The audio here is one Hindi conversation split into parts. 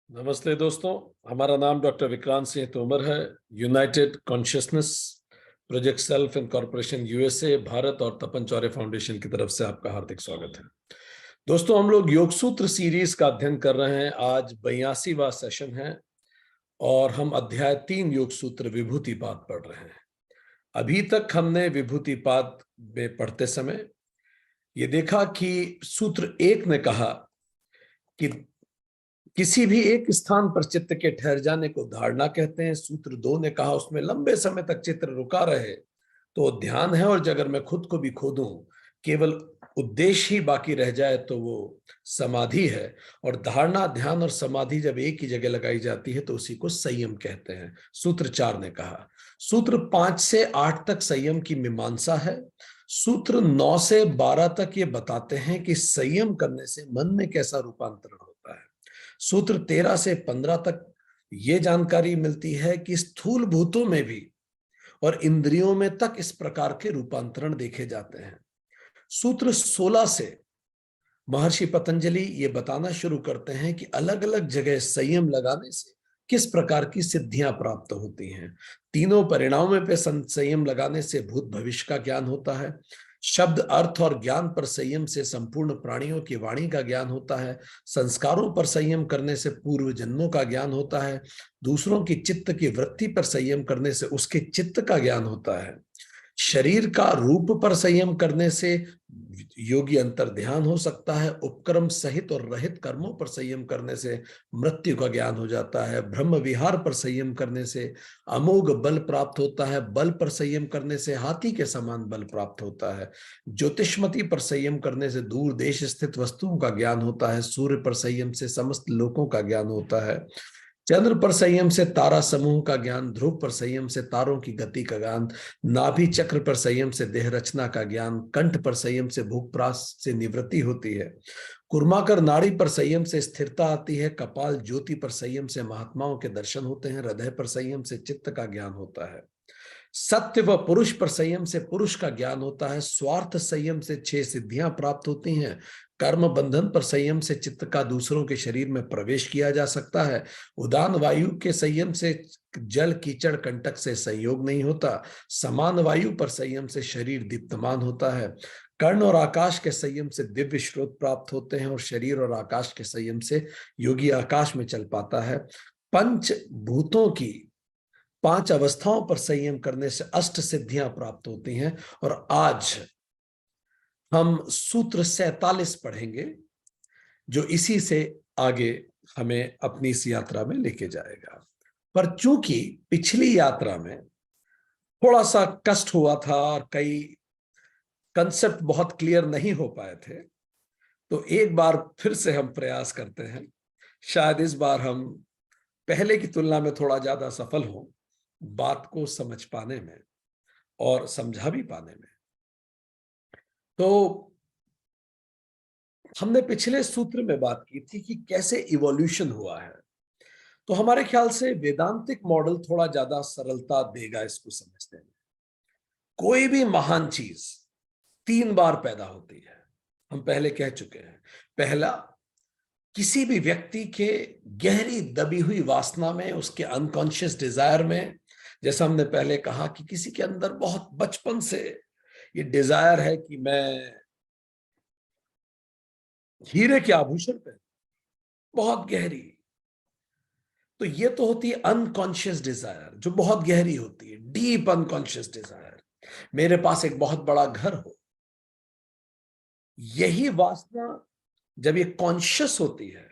नमस्ते दोस्तों। हमारा नाम डॉक्टर विक्रांत सिंह तोमर है। United consciousness project self and corporation USA Bharat और तपन चौरे फाउंडेशन की तरफ से आपका हार्दिक स्वागत है। दोस्तों, हम लोग योग सूत्र सीरीज का अध्ययन कर रहे हैं। आज 82वां सेशन है और हम अध्याय 3 योग सूत्र विभूतिपाद पढ़ रहे हैं। अभी तक हमने विभूतिपाद में पढ़ते समय ये देखा कि सूत्र 1 ने कहा कि किसी भी एक स्थान पर चित्त के ठहर जाने को धारणा कहते हैं। सूत्र 2 ने कहा उसमें लंबे समय तक चित्त रुका रहे तो ध्यान है, और अगर मैं खुद को भी खो दूं, केवल उद्देश्य ही बाकी रह जाए तो वो समाधि है। और धारणा, ध्यान और समाधि जब एक ही जगह लगाई जाती है तो उसी को संयम कहते हैं, सूत्र 4 ने कहा। सूत्र 5 से 8 तक संयम की मीमांसा है। सूत्र 9 से 12 तक ये बताते हैं कि संयम करने से मन में कैसा रूपांतरण होता है। सूत्र 13 से 15 तक ये जानकारी मिलती है कि स्थूल भूतों में भी और इंद्रियों में तक इस प्रकार के रूपांतरण देखे जाते हैं। सूत्र 16 से महर्षि पतंजलि ये बताना शुरू करते हैं कि अलग अलग जगह संयम लगाने से किस प्रकार की सिद्धियां प्राप्त होती हैं। तीनों परिणामों पे संयम लगाने से भूत भविष्य का ज्ञान होता है। शब्द, अर्थ और ज्ञान पर संयम से संपूर्ण प्राणियों की वाणी का ज्ञान होता है। संस्कारों पर संयम करने से पूर्व जन्मों का ज्ञान होता है। दूसरों की चित्त की वृत्ति पर संयम करने से उसके चित्त का ज्ञान होता है। शरीर का रूप पर संयम करने से योगी अंतर ध्यान हो सकता है। उपक्रम सहित और रहित कर्मों पर संयम करने से मृत्यु का ज्ञान हो जाता है। ब्रह्म विहार पर संयम करने से अमोघ बल प्राप्त होता है। बल पर संयम करने से हाथी के समान बल प्राप्त होता है। ज्योतिषमती पर संयम करने से दूर देश स्थित वस्तुओं का ज्ञान होता है। सूर्य पर संयम से समस्त लोकों का ज्ञान होता है। चंद्र पर संयम से तारा समूह का ज्ञान, ध्रुव पर संयम से तारों की गति का ज्ञान, नाभि चक्र पर संयम से देह रचना का ज्ञान, कंठ पर संयम से भूख प्यास से निवृत्ति होती है। कुर्माकर नाड़ी पर संयम से स्थिरता आती है। कपाल ज्योति पर संयम से महात्माओं के दर्शन होते हैं। हृदय पर संयम से चित्त का ज्ञान होता है। सत्य व पुरुष पर संयम से पुरुष का ज्ञान होता है। स्वार्थ संयम से 6 सिद्धियां प्राप्त होती हैं। कर्म बंधन पर संयम से चित्त का दूसरों के शरीर में प्रवेश किया जा सकता है। उदान वायु के संयम से जल कीचड़ कंटक से संयोग नहीं होता। समान वायु पर संयम से शरीर दीप्तमान होता है। कर्ण और आकाश के संयम से दिव्य स्रोत प्राप्त होते हैं, और शरीर और आकाश के संयम से योगी आकाश में चल पाता है। पंच भूतों की 5 अवस्थाओं पर संयम करने से अष्ट सिद्धियां प्राप्त होती हैं। और आज हम सूत्र 47 पढ़ेंगे जो इसी से आगे हमें अपनी इस यात्रा में लेके जाएगा। पर चूंकि पिछली यात्रा में थोड़ा सा कष्ट हुआ था और कई कंसेप्ट बहुत क्लियर नहीं हो पाए थे, तो एक बार फिर से हम प्रयास करते हैं। शायद इस बार हम पहले की तुलना में थोड़ा ज्यादा सफल हों बात को समझ पाने में और समझा भी पाने में। तो हमने पिछले सूत्र में बात की थी कि कैसे इवोल्यूशन हुआ है। तो हमारे ख्याल से वेदांतिक मॉडल थोड़ा ज्यादा सरलता देगा इसको समझने में। कोई भी महान चीज 3 बार पैदा होती है, हम पहले कह चुके हैं। पहला, किसी भी व्यक्ति के गहरी दबी हुई वासना में, उसके अनकॉन्शियस डिजायर में, जैसा हमने पहले कहा कि किसी के अंदर बहुत बचपन से ये डिजायर है कि मैं हीरे के आभूषण पहनूं, बहुत गहरी। तो ये तो होती है अनकॉन्शियस डिजायर, जो बहुत गहरी होती है, डीप अनकॉन्शियस डिजायर। मेरे पास एक बहुत बड़ा घर हो। यही वासना जब ये कॉन्शियस होती है,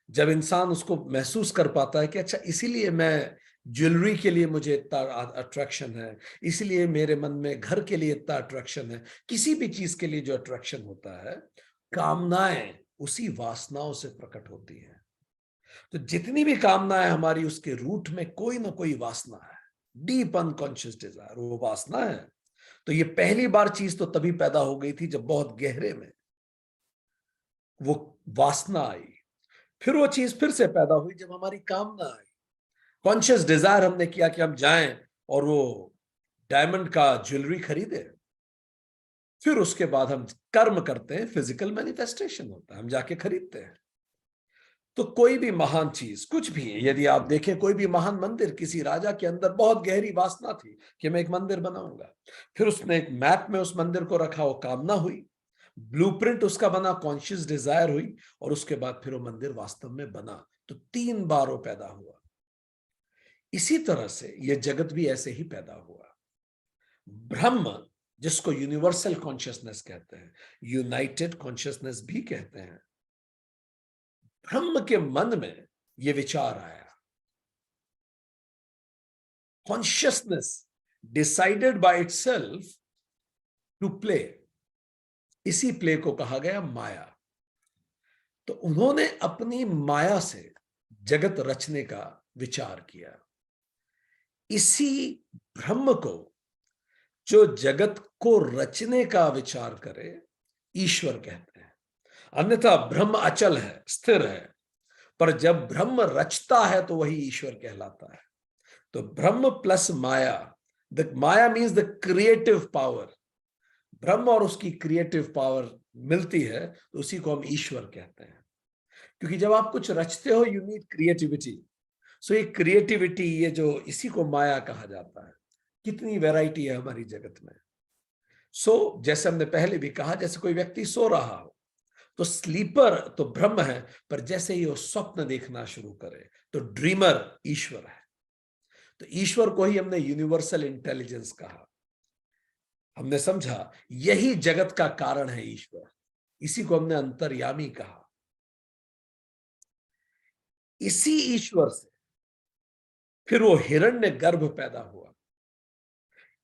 जब इंसान उसको महसूस कर पाता है कि अच्छा, इसीलिए मैं ज्वेलरी के लिए मुझे इतना अट्रैक्शन है, इसीलिए मेरे मन में घर के लिए इतना अट्रैक्शन है, किसी भी चीज के लिए जो अट्रैक्शन होता है, कामनाएं उसी वासनाओं से प्रकट होती हैं। तो जितनी भी कामनाएं हमारी, उसके रूट में कोई ना कोई वासना है, डीप अनकॉन्शियस डिजायर, वो वासना है। तो ये पहली बार चीज तो तभी पैदा हो गई थी जब बहुत गहरे में वो वासना आई। फिर वो चीज फिर से पैदा हुई जब हमारी कामना आई, कॉन्शियस डिजायर हमने किया कि हम जाएं और वो डायमंड का ज्वेलरी खरीदे। फिर उसके बाद हम कर्म करते हैं, फिजिकल मैनिफेस्टेशन होता है, हम जाके खरीदते हैं। तो कोई भी महान चीज, कुछ भी, यदि आप देखें कोई भी महान मंदिर, किसी राजा के अंदर बहुत गहरी वासना थी कि मैं एक मंदिर बनाऊंगा, फिर उसने एक मैप में उस मंदिर को रखा, वो कामना हुई, ब्लूप्रिंट उसका बना, कॉन्शियस डिजायर हुई, और उसके बाद फिर वो मंदिर वास्तव में बना। तो 3 बार वो पैदा हुआ। इसी तरह से ये जगत भी ऐसे ही पैदा हुआ। ब्रह्म, जिसको यूनिवर्सल कॉन्शियसनेस कहते हैं, यूनाइटेड कॉन्शियसनेस भी कहते हैं, ब्रह्म के मन में यह विचार आया, consciousness decided by itself to play. इसी प्ले को कहा गया माया। तो उन्होंने अपनी माया से जगत रचने का विचार किया। इसी ब्रह्म को, जो जगत को रचने का विचार करे, ईश्वर कहते हैं। अन्यथा ब्रह्म अचल है, स्थिर है, पर जब ब्रह्म रचता है तो वही ईश्वर कहलाता है। तो ब्रह्म plus Maya, the Maya means the creative power, ब्रह्म और उसकी क्रिएटिव पावर मिलती है तो उसी को हम ईश्वर कहते हैं। क्योंकि जब आप कुछ रचते हो, यू नीड क्रिएटिविटी। सो ये क्रिएटिविटी, ये जो, इसी को माया कहा जाता है। कितनी वैरायटी है हमारी जगत में। सो जैसे हमने पहले भी कहा, जैसे कोई व्यक्ति सो रहा हो तो स्लीपर तो ब्रह्म है, पर जैसे ही वो स्वप्न देखना शुरू करे तो ड्रीमर ईश्वर है। तो ईश्वर को ही हमने यूनिवर्सल इंटेलिजेंस कहा। हमने समझा यही जगत का कारण है ईश्वर, इसी को हमने अंतर्यामी कहा। इसी ईश्वर से फिर वो हिरण्यगर्भ पैदा हुआ।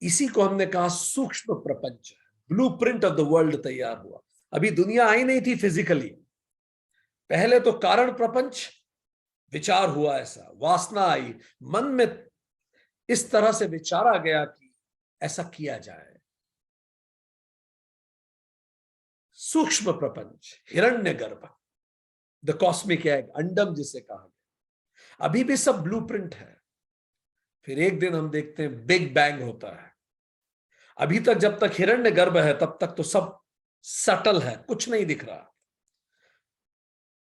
इसी को हमने कहा सूक्ष्म प्रपंच, ब्लूप्रिंट ऑफ द वर्ल्ड तैयार हुआ। अभी दुनिया आई नहीं थी फिजिकली, पहले तो कारण प्रपंच विचार हुआ, ऐसा वासना आई मन में, इस तरह से विचारा गया कि ऐसा किया जाए। सूक्ष्म प्रपंच, हिरण्यगर्भ, द कॉस्मिक एग, अंडम जिसे कहा गया। अभी भी सब ब्लूप्रिंट है। फिर एक दिन हम देखते हैं बिग बैंग होता है। अभी तक जब तक हिरण्यगर्भ है तब तक तो सब सटल है, कुछ नहीं दिख रहा,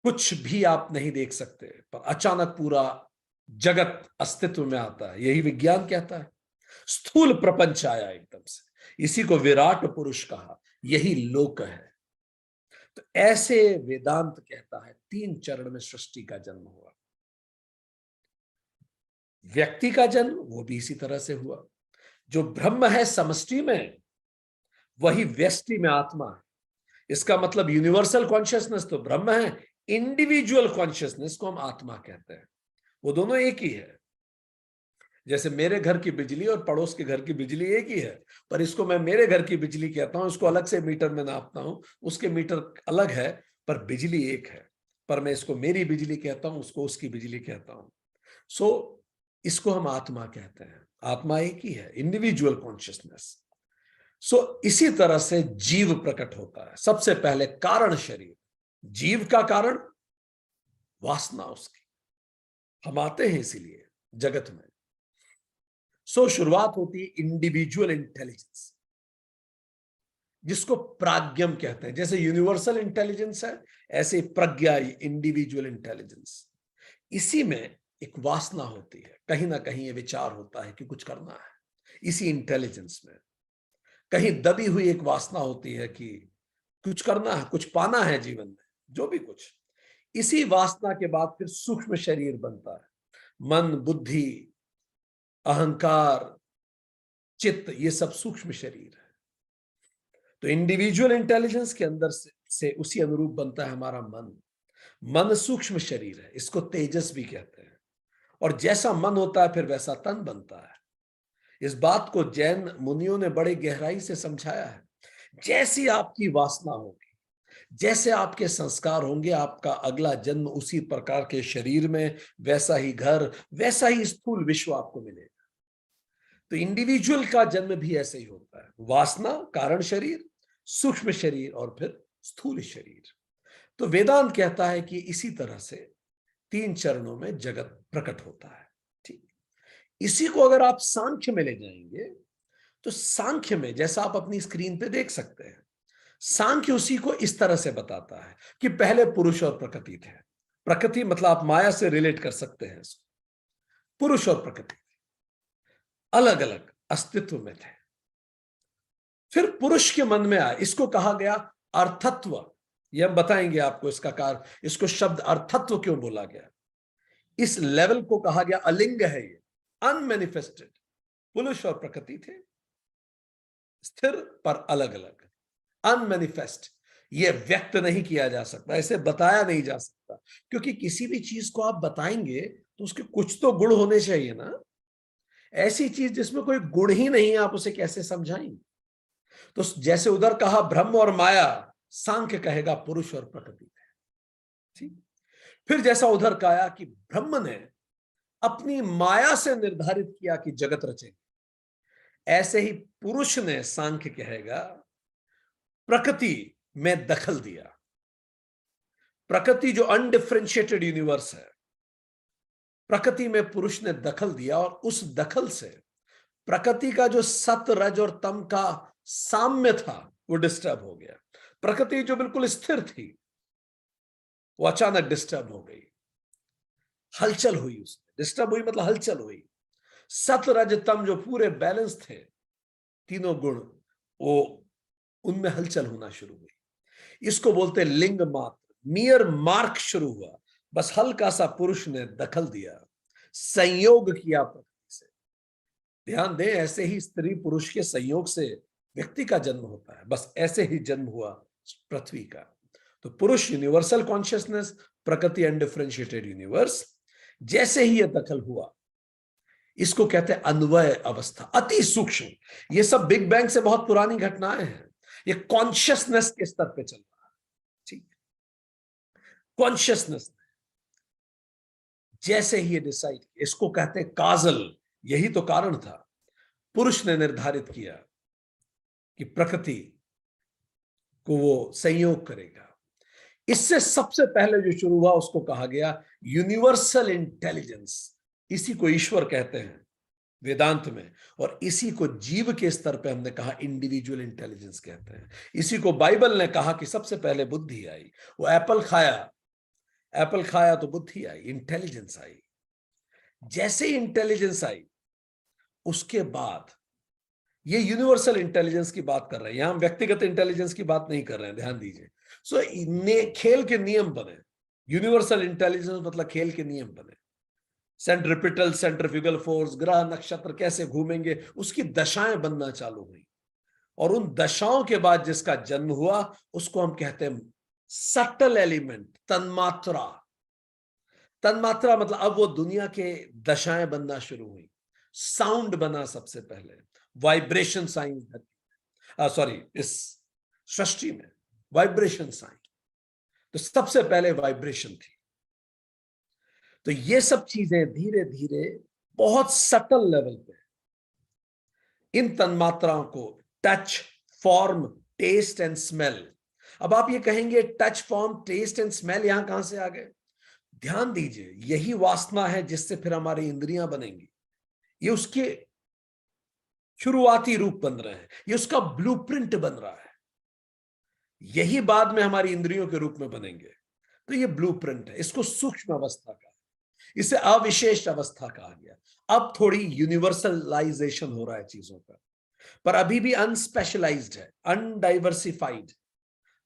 कुछ भी आप नहीं देख सकते, पर अचानक पूरा जगत अस्तित्व में आता है। यही विज्ञान कहता है। स्थूल प्रपंच आया एकदम से, इसी को विराट पुरुष कहा, यही लोक है। तो ऐसे वेदांत कहता है 3 चरण में सृष्टि का जन्म हुआ। व्यक्ति का जन्म वो भी इसी तरह से हुआ। जो ब्रह्म है समष्टि में, वही व्यष्टि में आत्मा है। इसका मतलब यूनिवर्सल कॉन्शियसनेस तो ब्रह्म है, इंडिविजुअल कॉन्शियसनेस को हम आत्मा कहते हैं। वो दोनों एक ही है। जैसे मेरे घर की बिजली और पड़ोस के घर की बिजली एक ही है, पर इसको मैं मेरे घर की बिजली कहता हूं, इसको अलग से मीटर में नापता हूं, उसके मीटर अलग है, पर बिजली एक है। पर मैं इसको मेरी बिजली कहता हूं, उसको उसकी बिजली कहता हूं। सो इसको हम आत्मा कहते हैं। आत्मा एक ही है, इंडिविजुअल कॉन्शियसनेस। सो इसी तरह से जीव प्रकट होता है। सबसे पहले कारण शरीर, जीव का कारण वासना उसकी, हम आते हैं इसीलिए जगत में। सो शुरुआत होती है इंडिविजुअल इंटेलिजेंस, जिसको प्राज्ञम कहते हैं। जैसे यूनिवर्सल इंटेलिजेंस है, ऐसे प्रज्ञा, इंडिविजुअल इंटेलिजेंस। इसी में एक वासना होती है, कहीं ना कहीं ये विचार होता है कि कुछ करना है। इसी इंटेलिजेंस में कहीं दबी हुई एक वासना होती है कि कुछ करना है, कुछ पाना है जीवन में, जो भी कुछ। इसी वासना के बाद फिर सूक्ष्म शरीर बनता है। मन, बुद्धि, अहंकार, चित्त, ये सब सूक्ष्म शरीर है। तो इंडिविजुअल इंटेलिजेंस के अंदर से उसी अनुरूप बनता है हमारा मन। मन सूक्ष्म शरीर है, इसको तेजस भी कहते हैं। और जैसा मन होता है फिर वैसा तन बनता है। इस बात को जैन मुनियों ने बड़े गहराई से समझाया है। जैसी आपकी वासना होगी, जैसे आपके संस्कार होंगे, आपका अगला जन्म उसी प्रकार के शरीर में, वैसा ही घर, वैसा ही स्थूल विश्व आपको मिलेगा। तो इंडिविजुअल का जन्म भी ऐसे ही होता है। वासना, कारण शरीर, सूक्ष्म शरीर और फिर स्थूल शरीर। तो वेदांत कहता है कि इसी तरह से 3 चरणों में जगत प्रकट होता है। ठीक, इसी को अगर आप सांख्य में ले जाएंगे तो सांख्य में, जैसा आप अपनी स्क्रीन पे देख सकते हैं, सांख्य उसी को इस तरह से बताता है कि पहले पुरुष और प्रकृति थे, प्रकृति मतलब आप माया से रिलेट कर सकते हैं इसको। पुरुष और प्रकृति अलग अलग अस्तित्व में थे। फिर पुरुष के मन में आया, इसको कहा गया अर्थत्व। ये हम बताएंगे आपको इसका कारण, इसको शब्द अर्थत्व क्यों बोला गया। इस लेवल को कहा गया अलिंग है, ये अनमैनिफेस्टेड। पुरुष और प्रकृति थे स्थिर पर अलग अलग, अनमैनिफेस्ट। ये व्यक्त नहीं किया जा सकता, ऐसे बताया नहीं जा सकता, क्योंकि किसी भी चीज को आप बताएंगे तो उसके कुछ तो गुण होने चाहिए ना। ऐसी चीज जिसमें कोई गुण ही नहीं है, आप उसे कैसे समझाएंगे। तो जैसे उधर कहा ब्रह्म और माया, सांख्य कहेगा पुरुष और प्रकृति है। ठीक। फिर जैसा उधर कहा कि ब्रह्म ने अपनी माया से निर्धारित किया कि जगत रचेंगे, ऐसे ही पुरुष ने, सांख्य कहेगा, प्रकृति में दखल दिया। प्रकृति जो अनडिफरेंशिएटेड यूनिवर्स है, प्रकृति में पुरुष ने दखल दिया, और उस दखल से प्रकृति का जो सत रज और तम का साम्य था वो डिस्टर्ब हो गया। प्रकृति जो बिल्कुल स्थिर थी वो अचानक डिस्टर्ब हो गई, हलचल हुई उसमें। डिस्टर्ब हुई मतलब हलचल हुई। सत रज तम जो पूरे बैलेंस थे, तीनों गुण, वो उनमें हलचल होना शुरू हुई। इसको बोलते लिंग मात्र, मियर मार्क शुरू हुआ। बस हल्का सा पुरुष ने दखल दिया, संयोग किया प्रकृति से। ध्यान दें, ऐसे ही स्त्री पुरुष के संयोग से व्यक्ति का जन्म होता है, बस ऐसे ही जन्म हुआ पृथ्वी का। तो पुरुष यूनिवर्सल कॉन्शियसनेस, प्रकृति अनडिफरेंशिएटेड यूनिवर्स। जैसे ही यह दखल हुआ, इसको कहते हैं अन्वय अवस्था, अति सूक्ष्म। ये सब बिग बैंग से बहुत पुरानी घटनाएं हैं। ये कॉन्शियसनेस के स्तर पे चल रहा है। ठीक, कॉन्शियसनेस जैसे ही ये डिसाइड, इसको कहते हैं काजल। यही तो कारण था, पुरुष ने निर्धारित किया कि प्रकृति को वो संयोग करेगा। इससे सबसे पहले जो शुरू हुआ उसको कहा गया यूनिवर्सल इंटेलिजेंस। इसी को ईश्वर कहते हैं वेदांत में, और इसी को जीव के स्तर पे हमने कहा इंडिविजुअल इंटेलिजेंस कहते हैं। इसी को बाइबल ने कहा कि सबसे पहले बुद्धि आई। वो एप्पल खाया तो बुद्धि आई, इंटेलिजेंस आई। जैसे ही इंटेलिजेंस आई, उसके बाद ये यूनिवर्सल इंटेलिजेंस की बात कर रहे हैं, यहां हम व्यक्तिगत इंटेलिजेंस की बात नहीं कर रहे हैं, ध्यान दीजिए। सो खेल के नियम बने। यूनिवर्सल इंटेलिजेंस मतलब खेल के नियम बने। सेंट्रिपिटल, सेंट्रिफ्यूगल फोर्स, ग्रह नक्षत्र कैसे घूमेंगे, उसकी दशाएं बनना चालू हुई। और उन दशाओं के बाद जिसका जन्म हुआ, उसको हम कहते हैं सटल एलिमेंट, तन्मात्रा। तन्मात्रा मतलब अब वो दुनिया के दशाएं बनना शुरू हुई। साउंड बना सबसे पहले, वाइब्रेशन साइन, इस सृष्टि में वाइब्रेशन साइन, तो सबसे पहले वाइब्रेशन थी। तो ये सब चीजें धीरे धीरे बहुत सटल लेवल पे इन तन्मात्राओं को touch, form, taste and smell. अब आप ये कहेंगे touch, form, taste and smell यहां कहां से आ गए? ध्यान दीजिए, यही वासना है जिससे फिर हमारी इंद्रियां बनेंगी। ये उसके शुरुआती रूप बन रहे हैं, ये उसका ब्लूप्रिंट बन रहा है। यही बाद में हमारी इंद्रियों के रूप में बनेंगे। तो ये ब्लूप्रिंट है, इसको सूक्ष्म अवस्था का, इसे अविशेष अवस्था कहा गया। अब थोड़ी यूनिवर्सलाइजेशन हो रहा है चीजों का, पर अभी भी अनस्पेशलाइज्ड है, अनडाइवर्सिफाइड,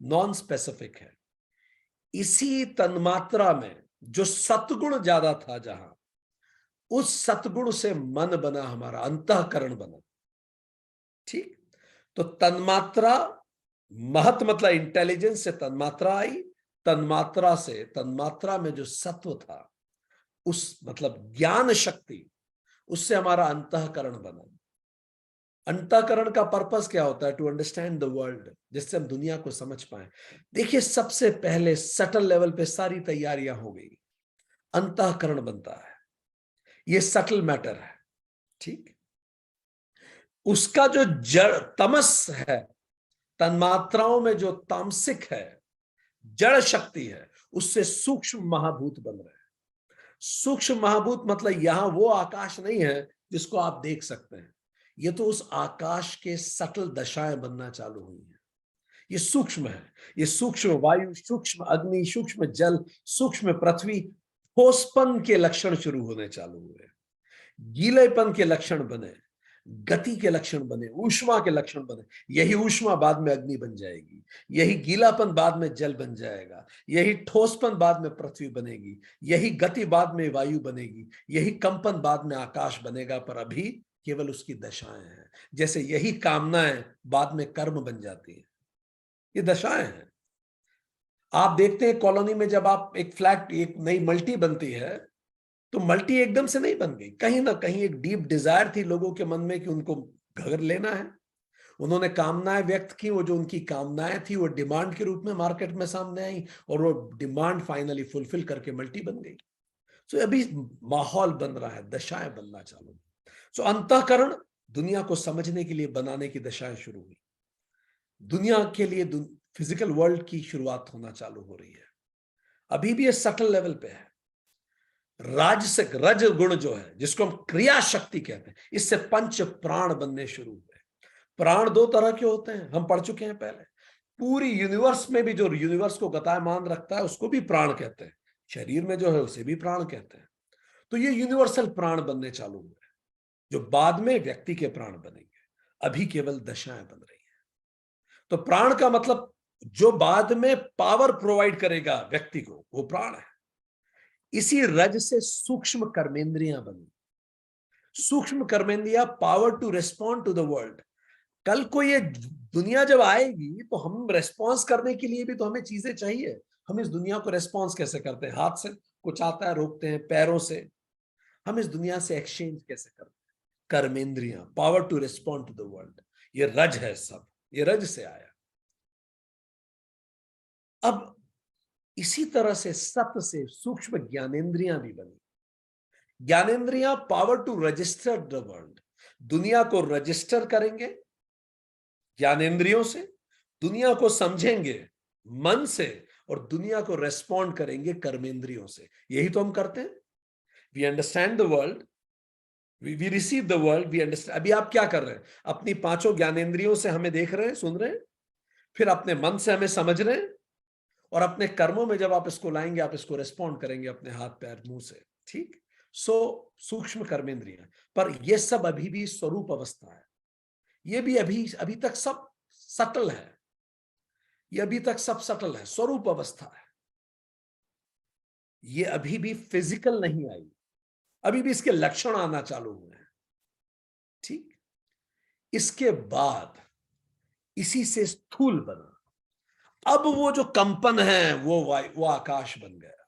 नॉन स्पेसिफिक है। इसी तन्मात्रा में जो सतगुण ज्यादा था, जहां उस सतगुण से मन बना, हमारा अंतःकरण बना। ठीक, तो तन्मात्रा, महत मतलब इंटेलिजेंस से तन्मात्रा आई, तन्मात्रा से, तन्मात्रा में जो सत्व था, उस मतलब ज्ञान शक्ति, उससे हमारा अंतःकरण बना। अंतःकरण का पर्पस क्या होता है? टू अंडरस्टैंड द वर्ल्ड, जिससे हम दुनिया को समझ पाए। देखिए, सबसे पहले सटल लेवल पे सारी तैयारियां हो गई, अंतःकरण बनता है, ये सटल मैटर है। ठीक, उसका जो जड़ तमस है, तन्मात्राओं में जो तामसिक है, जड़ शक्ति है, उससे सूक्ष्म महाभूत बन रहे हैं। सूक्ष्म महाभूत मतलब यहां वो आकाश नहीं है जिसको आप देख सकते हैं, ये तो उस आकाश के सटल दशाएं बनना चालू हुई हैं। ये सूक्ष्म है। ये सूक्ष्म वायु, सूक्ष्म अग्नि, सूक्ष्म जल, सूक्ष्म पृथ्वी, ठोसपन के लक्षण शुरू होने चालू हुए, गीलेपन के लक्षण बने, गति के लक्षण बने, ऊष्मा के लक्षण बने। यही ऊष्मा बाद में अग्नि बन जाएगी, यही गीलापन बाद में जल बन जाएगा, यही ठोसपन बाद में पृथ्वी बनेगी, यही गति बाद में वायु बनेगी, यही कंपन बाद में आकाश बनेगा। पर अभी केवल उसकी दशाएं हैं। जैसे यही कामनाएं बाद में कर्म बन जाती है, ये दशाएं हैं। आप देखते हैं कॉलोनी में जब आप एक फ्लैट, एक नई मल्टी बनती है, तो मल्टी एकदम से नहीं बन गई। कहीं ना कहीं एक डीप डिजायर थी लोगों के मन में कि उनको घर लेना है। उन्होंने कामनाएं व्यक्त की, वो जो उनकी कामनाएं थी वो डिमांड के रूप में मार्केट में सामने आई, और वो डिमांड फाइनली फुलफिल करके मल्टी बन गई। सो अभी माहौल बन रहा है, दशाएं बनना चालू। सो अंतःकरण दुनिया को समझने के लिए बनाने की दशाएं शुरू हुई। दुनिया के लिए फिजिकल वर्ल्ड की शुरुआत होना चालू हो रही है। अभी भी ये सटल लेवल पे है। राजसिक रज गुण जो है, जिसको हम क्रिया शक्ति कहते हैं, इससे पंच प्राण बनने शुरू हुए। प्राण दो तरह के होते हैं, हम पढ़ चुके हैं पहले। पूरी यूनिवर्स में भी जो यूनिवर्स को गतिमान रखता है उसको भी प्राण कहते हैं, शरीर में जो है उसे भी प्राण कहते हैं। तो ये यूनिवर्सल प्राण बनने चालू हुए, जो बाद में व्यक्ति के प्राण बनेंगे। अभी केवल दशाएं बन रही हैं। तो प्राण का मतलब जो बाद में पावर प्रोवाइड करेगा व्यक्ति को, वो प्राण है। इसी रज से सूक्ष्म कर्मेंद्रियां बनी। सूक्ष्म कर्मेंद्रियां power to respond to the world. कल को ये दुनिया जब आएगी तो हम रेस्पॉन्स करने के लिए भी तो हमें चीजें चाहिए। हम इस दुनिया को रेस्पॉन्स कैसे करते हैं? हाथ से कुछ आता है रोकते हैं, पैरों से। हम इस दुनिया से एक्सचेंज कैसे करते हैं? कर्मेंद्रियां, power to respond to the world. ये रज है सब, ये रज से आया। अब इसी तरह से सत्य से सूक्ष्म ज्ञानेंद्रियां भी बनी। ज्ञानेंद्रियां power to register the world. दुनिया को रजिस्टर करेंगे ज्ञानेंद्रियों से, दुनिया को समझेंगे मन से, और दुनिया को रेस्पॉन्ड करेंगे कर्मेंद्रियों से। यही तो हम करते हैं। We understand the world, we receive the world, we understand. अभी आप क्या कर रहे हैं? अपनी पांचों ज्ञानेंद्रियों से हमें देख रहे हैं, सुन रहे हैं, फिर अपने मन से हमें समझ रहे हैं, और अपने कर्मों में जब आप इसको लाएंगे, आप इसको रेस्पॉन्ड करेंगे अपने हाथ पैर मुंह से। ठीक। सो सूक्ष्म कर्मेंद्रियां, पर यह सब अभी भी स्वरूप अवस्था है। ये भी अभी तक सब सटल है। ये अभी तक सब सटल है, स्वरूप अवस्था है। ये अभी भी फिजिकल नहीं आई, अभी भी इसके लक्षण आना चालू हुए हैं। ठीक। इसके बाद इसी से स्थूल बना। अब वो जो कंपन है वो आकाश बन गया।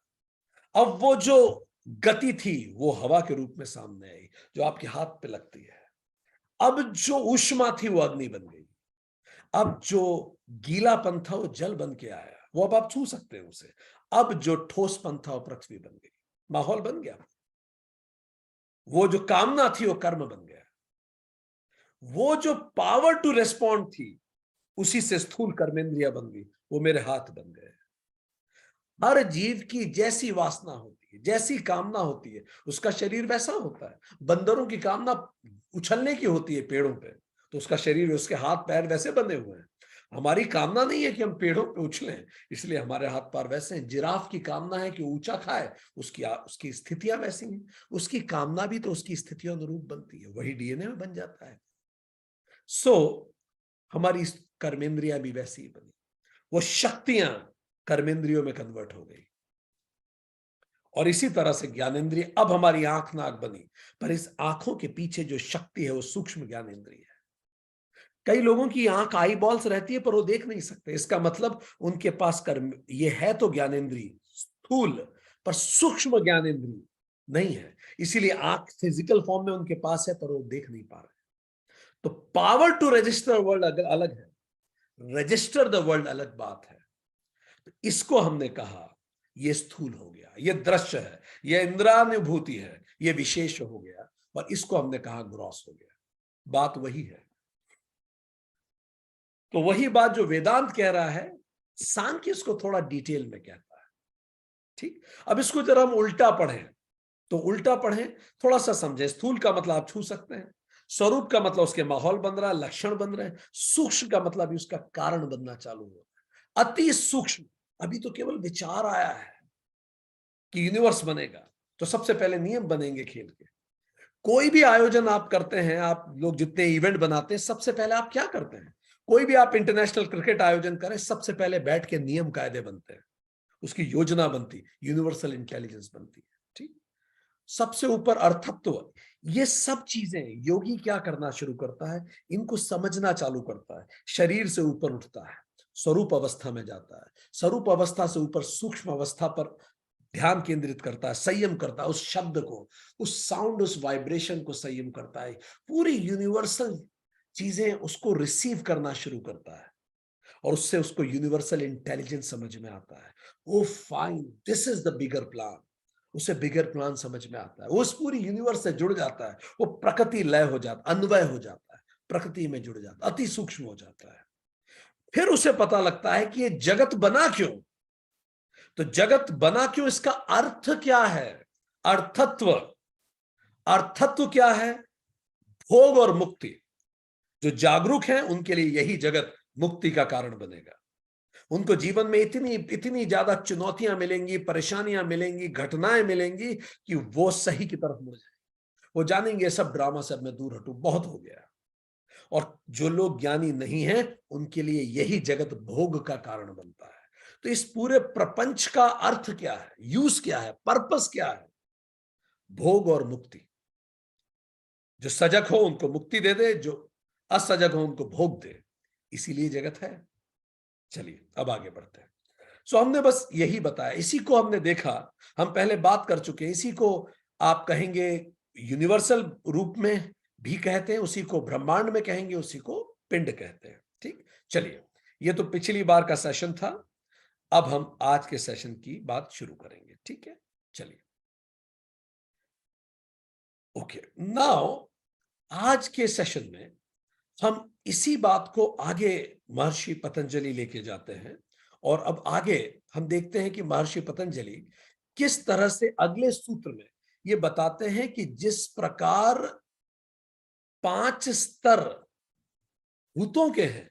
अब वो जो गति थी वो हवा के रूप में सामने आई, जो आपके हाथ पे लगती है। अब जो ऊष्मा थी वो अग्नि बन गई। अब जो गीलापन था वो जल बन के आया, वो अब आप छू सकते हैं उसे। अब जो ठोसपन था वो पृथ्वी बन गई, माहौल बन गया। वो जो कामना थी वो कर्म बन गया। वो जो पावर टू रेस्पॉन्ड थी उसी से स्थूल कर्मेंद्रिया बन गई, वो मेरे हाथ बन गए। हर जीव की जैसी वासना होती है, जैसी कामना होती है, उसका शरीर वैसा होता है। बंदरों की कामना उछलने की होती है पेड़ों पे, तो उसका शरीर, उसके हाथ पैर वैसे बने हुए हैं। हमारी कामना नहीं है कि हम पेड़ों पे उछलें, इसलिए हमारे हाथ पैर वैसे हैं। जिराफ की कामना है कि ऊंचा खाए, उसकी स्थितियां वैसी हैं। उसकी कामना भी तो उसकी स्थितियों अनुरूप बनती है, वही डीएनए में बन जाता है। हमारी कर्मेंद्रियां भी वैसी ही बनी। वो शक्तियां कर्मेंद्रियों में कन्वर्ट हो गई। और इसी तरह से ज्ञानेंद्रिय, अब हमारी आंख नाक बनी, पर इस आंखों के पीछे जो शक्ति है वो सूक्ष्म ज्ञानेंद्रिय है। कई लोगों की आंख आई बॉल्स रहती है पर वो देख नहीं सकते। इसका मतलब उनके पास कर्म, ये है तो ज्ञानेंद्रिय स्थूल, पर सूक्ष्म ज्ञानेंद्रिय नहीं है। इसीलिए आंख फिजिकल फॉर्म में उनके पास है पर वो देख नहीं पा रहे। तो पावर टू रजिस्टर वर्ल्ड अलग है, रजिस्टर द वर्ल्ड अलग बात है। तो इसको हमने कहा ये स्थूल हो गया, ये दृश्य है, ये इंद्रानुभूति है, ये विशेष हो गया, और इसको हमने कहा ग्रॉस हो गया। बात वही है। तो वही बात जो वेदांत कह रहा है, सांख्य इसको थोड़ा डिटेल में कहता है। ठीक। अब इसको जरा हम उल्टा पढ़ें, तो उल्टा पढ़ें, थोड़ा सा समझें। स्थूल का मतलब आप छू सकते हैं, स्वरूप का मतलब उसके माहौल बन रहा है, लक्षण बन रहे हैं। सूक्ष्म का मतलब भी उसका कारण बनना चालू हुआ। अति सूक्ष्म, अभी तो केवल विचार आया है कि यूनिवर्स बनेगा, तो सबसे पहले नियम बनेंगे खेल के। कोई भी आयोजन आप करते हैं, आप लोग जितने इवेंट बनाते हैं, सबसे पहले आप क्या करते हैं? कोई भी आप इंटरनेशनल क्रिकेट आयोजन करें, सबसे पहले बैठ के नियम कायदे बनते हैं, उसकी योजना बनती, यूनिवर्सल इंटेलिजेंस बनती है। ठीक, सबसे ऊपर अर्थत्व। ये सब चीजें योगी क्या करना शुरू करता है, इनको समझना चालू करता है, शरीर से ऊपर उठता है, स्वरूप अवस्था में जाता है, स्वरूप अवस्था से ऊपर सूक्ष्म अवस्था पर ध्यान केंद्रित करता है, संयम करता है, उस शब्द को, उस साउंड, उस वाइब्रेशन को संयम करता है, पूरी यूनिवर्सल चीजें उसको रिसीव करना शुरू करता है, और उससे उसको यूनिवर्सल इंटेलिजेंस समझ में आता है। Oh fine, this is the bigger plan. उसे बिगर प्लान समझ में आता है, वो उस पूरी यूनिवर्स से जुड़ जाता है, वो प्रकृति लय हो जाता, अन्वय हो जाता है, प्रकृति में जुड़ जाता, अति सूक्ष्म हो जाता है। फिर उसे पता लगता है कि ये जगत बना क्यों। तो जगत बना क्यों, इसका अर्थ क्या है? अर्थत्व। अर्थत्व क्या है? भोग और मुक्ति। जो जागरूक हैं उनके लिए यही जगत मुक्ति का कारण बनेगा। उनको जीवन में इतनी इतनी ज्यादा चुनौतियां मिलेंगी, परेशानियां मिलेंगी, घटनाएं मिलेंगी कि वो सही की तरफ मुड़ जाए। वो जानेंगे सब ड्रामा से अब मैं दूर हटूं, बहुत हो गया। और जो लोग ज्ञानी नहीं हैं उनके लिए यही जगत भोग का कारण बनता है। तो इस पूरे प्रपंच का अर्थ क्या है, यूज क्या है, पर्पस क्या है? भोग और मुक्ति। जो सजग हो उनको मुक्ति दे दे, जो असजग हो उनको भोग दे, इसीलिए जगत है। चलिए अब आगे बढ़ते हैं। सो हमने बस यही बताया, इसी को हमने देखा, हम पहले बात कर चुके हैं। इसी को आप कहेंगे यूनिवर्सल रूप में भी कहते हैं, उसी को ब्रह्मांड में कहेंगे, उसी को पिंड कहते हैं। ठीक, चलिए, ये तो पिछली बार का सेशन था। अब हम आज के सेशन की बात शुरू करेंगे। ठीक है, चलिए। ओके, नाउ आज के सेशन में हम इसी बात को आगे महर्षि पतंजलि लेके जाते हैं, और अब आगे हम देखते हैं कि महर्षि पतंजलि किस तरह से अगले सूत्र में ये बताते हैं कि जिस प्रकार 5 स्तर भूतों के हैं,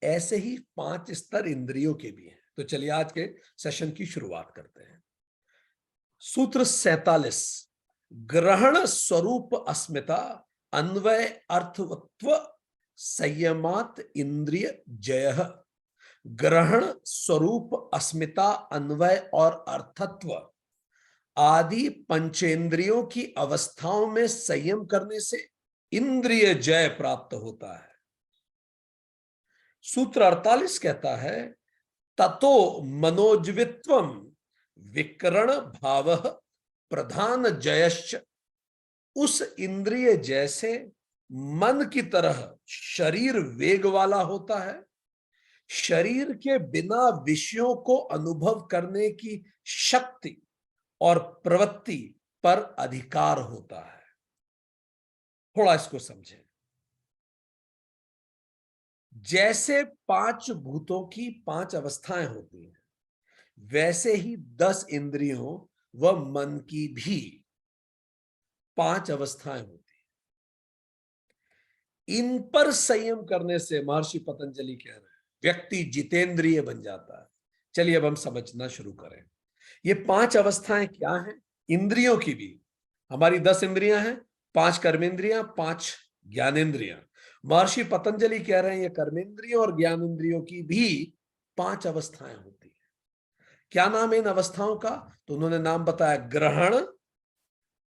ऐसे ही 5 स्तर इंद्रियों के भी हैं। तो चलिए आज के सेशन की शुरुआत करते हैं। सूत्र 47, ग्रहण स्वरूप अस्मिता अन्वय अर्थवत्व संयमात इंद्रिय जय। ग्रहण, स्वरूप, अस्मिता, अन्वय और अर्थत्व आदि पंचेंद्रियों की अवस्थाओं में संयम करने से इंद्रिय जय प्राप्त होता है। सूत्र 48 कहता है, ततो मनोजवित्वम विकरण भाव प्रधान जयश्च। उस इंद्रिय जैसे मन की तरह शरीर वेग वाला होता है, शरीर के बिना विषयों को अनुभव करने की शक्ति और प्रवृत्ति पर अधिकार होता है। थोड़ा इसको समझें। जैसे 5 भूतों की 5 अवस्थाएं होती हैं, वैसे ही 10 इंद्रियों व मन की भी 5 अवस्थाएं होती हैं। इन पर संयम करने से महर्षि पतंजलि कह रहे हैं व्यक्ति जितेंद्रिय बन जाता है। चलिए अब हम समझना शुरू करें। ये 5 अवस्थाएं क्या हैं? इंद्रियों की भी, हमारी 10 इंद्रियां हैं, 5 कर्मेंद्रियां, 5 ज्ञानेंद्रियां। महर्षि पतंजलि कह रहे हैं ये कर्मेंद्रियों और ज्ञानेंद्रियों की भी 5 अवस्थाएं होती हैं। क्या नाम है इन अवस्थाओं का? तो उन्होंने नाम बताया, ग्रहण,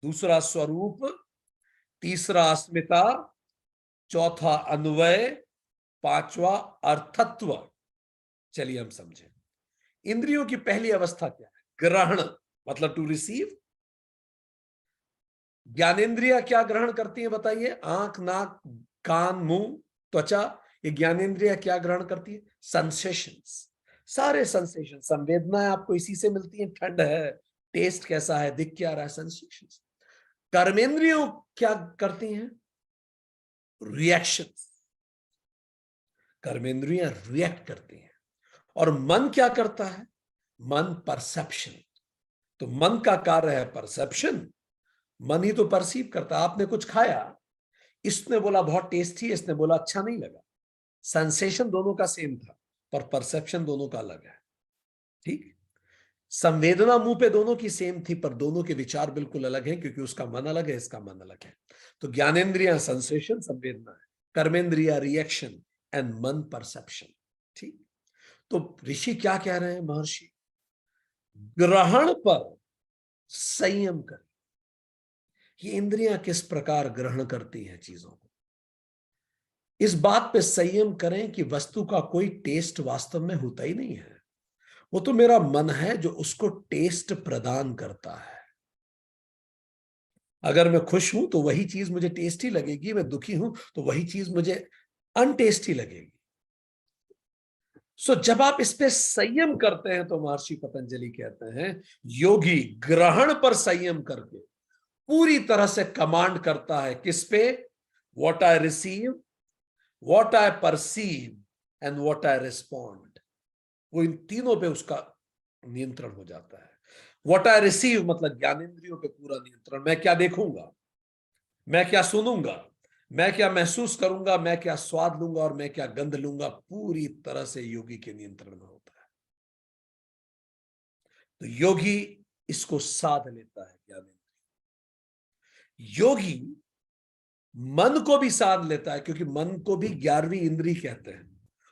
दूसरा स्वरूप, तीसरा अस्मिता, चौथा अन्वय, पांचवा अर्थत्व। चलिए हम समझें। इंद्रियों की पहली अवस्था क्या है? ग्रहण, मतलब टू रिसीव। ज्ञानेंद्रिया क्या ग्रहण करती है बताइए? आंख, नाक, कान, मुंह, त्वचा। ये ज्ञानेंद्रिया क्या ग्रहण करती है? सेंसेशंस। सारे सेंसेशन, संवेदनाएं आपको इसी से मिलती हैं। ठंड है, टेस्ट कैसा है, दिख क्या रहा है, सेंसेशंस। कर्मेंद्रियों क्या करती हैं? रिएक्शंस। कर्मेंद्रियां रिएक्ट करती हैं। और मन क्या करता है? मन परसेप्शन। तो मन का कार्य है परसेप्शन। मन ही तो परसीव करता है। आपने कुछ खाया, इसने बोला बहुत टेस्टी है, इसने बोला अच्छा नहीं लगा। सेंसेशन दोनों का सेम था, पर परसेप्शन दोनों का अलग है। ठीक, संवेदना मुंह पे दोनों की सेम थी, पर दोनों के विचार बिल्कुल अलग हैं, क्योंकि उसका मन अलग है, इसका मन अलग है। तो ज्ञानेन्द्रिया सेंसेशन संवेदना है, कर्मेंद्रिया रिएक्शन एंड मन परसेप्शन। ठीक, तो ऋषि क्या कह रहे हैं महर्षि, ग्रहण पर संयम कर। ये इंद्रियां किस प्रकार ग्रहण करती हैं चीजों को, इस बात पे संयम करें कि वस्तु का कोई टेस्ट वास्तव में होता ही नहीं है, वो तो मेरा मन है जो उसको टेस्ट प्रदान करता है। अगर मैं खुश हूं तो वही चीज मुझे टेस्टी लगेगी, मैं दुखी हूं तो वही चीज मुझे अनटेस्टी लगेगी। सो जब आप इस पे संयम करते हैं तो महर्षि पतंजलि कहते हैं योगी ग्रहण पर संयम करके पूरी तरह से कमांड करता है, किस पे, what I receive, what I perceive and what I respond. वो इन तीनों पे उसका नियंत्रण हो जाता है। व्हाट आई रिसीव मतलब ज्ञानेंद्रियों पे पूरा नियंत्रण, मैं क्या देखूंगा, मैं क्या सुनूंगा, मैं क्या महसूस करूंगा, मैं क्या स्वाद लूंगा और मैं क्या गंध लूंगा, पूरी तरह से योगी के नियंत्रण में होता है। तो योगी इसको साध लेता है ज्ञानेंद्रिय। योगी मन को भी साध लेता है, क्योंकि मन को भी 11वीं इंद्री कहते हैं,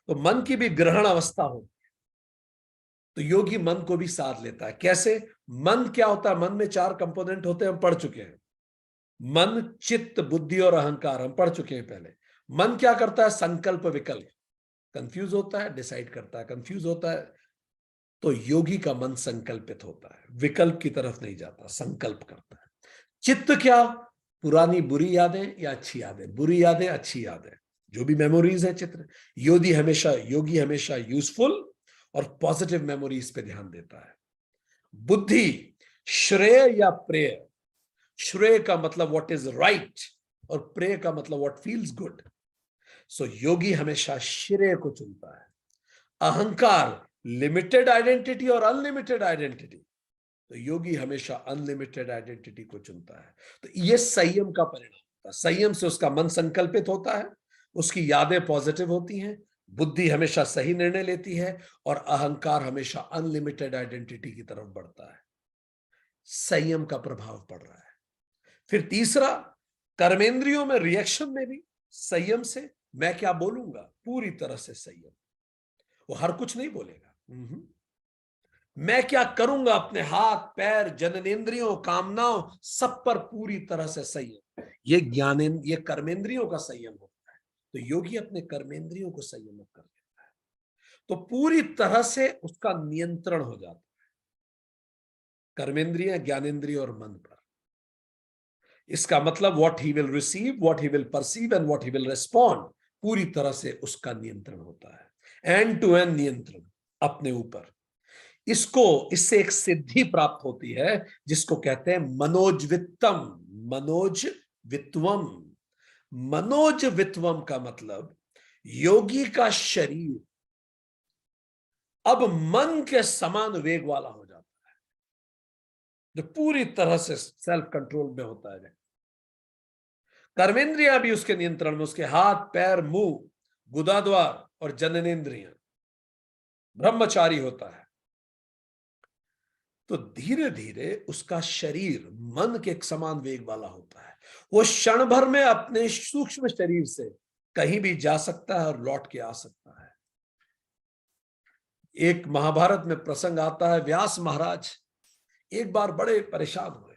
तो मन की भी ग्रहण अवस्था होती है। तो योगी मन को भी साध लेता है। कैसे? मन क्या होता है, मन में 4 कंपोनेंट होते हैं, हम पढ़ चुके हैं। मन, चित्त, बुद्धि और अहंकार, हम पढ़ चुके हैं पहले। मन क्या करता है, संकल्प विकल्प, कंफ्यूज होता है, डिसाइड करता है, कंफ्यूज होता है। तो योगी का मन संकल्पित होता है, विकल्प की तरफ नहीं जाता, संकल्प करता है। चित्त क्या, पुरानी बुरी यादें या अच्छी यादें, बुरी यादें अच्छी यादें, जो भी मेमोरीज है चित्र। योगी हमेशा यूजफुल और पॉजिटिव मेमोरीज पे ध्यान देता है। बुद्धि, श्रेय या प्रेय। श्रेय का मतलब व्हाट इज राइट और प्रेय का मतलब व्हाट फील्स गुड। सो योगी हमेशा श्रेय को चुनता है। अहंकार, लिमिटेड आइडेंटिटी और अनलिमिटेड आइडेंटिटी, तो योगी हमेशा अनलिमिटेड आइडेंटिटी को चुनता है। तो यह संयम का परिणाम होता है। संयम से उसका मन संकल्पित होता है, उसकी यादें पॉजिटिव होती हैं, बुद्धि हमेशा सही निर्णय लेती है और अहंकार हमेशा अनलिमिटेड आइडेंटिटी की तरफ बढ़ता है। संयम का प्रभाव पड़ रहा है। फिर तीसरा, कर्मेंद्रियों में रिएक्शन में भी संयम से मैं क्या बोलूंगा, पूरी तरह से संयम। वो हर कुछ नहीं बोलेगा। मैं क्या करूंगा, अपने हाथ पैर जननेंद्रियों कामनाओं सब पर पूरी तरह से संयम। ये कर्मेंद्रियों का संयम होता है। तो योगी अपने कर्मेंद्रियों को संयमित कर लेता है, तो पूरी तरह से उसका नियंत्रण हो जाता है, कर्मेंद्रिय, ज्ञानेंद्रिय और मन पर। इसका मतलब what he will receive, what he will perceive and what he will respond, पूरी तरह से उसका नियंत्रण होता है। एंड टू एंड नियंत्रण अपने ऊपर। इससे एक सिद्धि प्राप्त होती है जिसको कहते हैं मनोजवित्तम। मनोजवित्वम, मनोजवित्वम का मतलब योगी का शरीर अब मन के समान वेग वाला हो जाता है, जो पूरी तरह से सेल्फ कंट्रोल में होता है। कर्मेंद्रियां भी उसके नियंत्रण में, उसके हाथ पैर मुंह गुदाद्वार और जननेन्द्रियां, ब्रह्मचारी होता है। तो धीरे धीरे उसका शरीर मन के एक समान वेग वाला होता है। वो क्षण भर में अपने सूक्ष्म शरीर से कहीं भी जा सकता है और लौट के आ सकता है। एक महाभारत में प्रसंग आता है, व्यास महाराज एक बार बड़े परेशान हुए।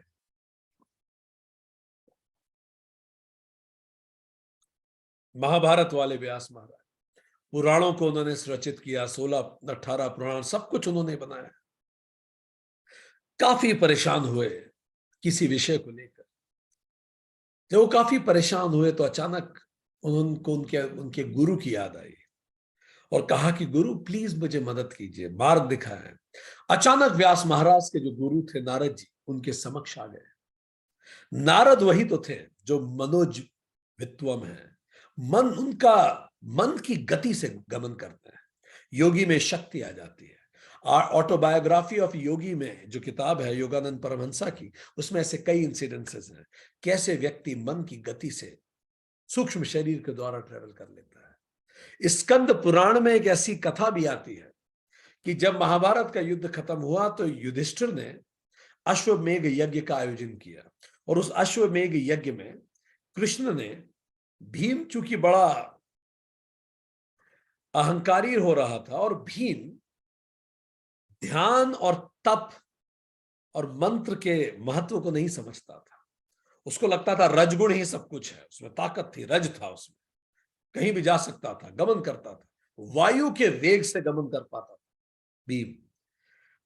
महाभारत वाले व्यास महाराज, पुराणों को उन्होंने रचित किया, 16-18 पुराण सब कुछ उन्होंने बनाया। काफी परेशान हुए किसी विषय को लेकर। जब वो काफी परेशान हुए तो अचानक उनको उनके गुरु की याद आई और कहा कि गुरु प्लीज मुझे मदद कीजिए, मार्ग दिखाएं। अचानक व्यास महाराज के जो गुरु थे नारद जी, उनके समक्ष आ गए। नारद वही तो थे जो मनोज वित्वम है। उनका मन की गति से गमन करते हैं, योगी में शक्ति आ जाती है। ऑटोबायोग्राफी ऑफ योगी में जो किताब है योगानंद परमहंसा की, उसमें ऐसे कई इंसिडेंसेस हैं, कैसे व्यक्ति मन की गति से सूक्ष्म शरीर के द्वारा ट्रेवल कर लेता है। स्कंद पुराण में एक ऐसी कथा भी आती है कि जब महाभारत का युद्ध खत्म हुआ तो युधिष्ठिर ने अश्वमेघ यज्ञ का आयोजन किया, और उस अश्वमेघ यज्ञ में कृष्ण ने, भीम चूंकि बड़ा अहंकारी हो रहा था और भीम ध्यान और तप और मंत्र के महत्व को नहीं समझता था, उसको लगता था रजगुण ही सब कुछ है, उसमें ताकत थी, रज था उसमें, कहीं भी जा सकता था, गमन करता था, वायु के वेग से गमन कर पाता था भीम।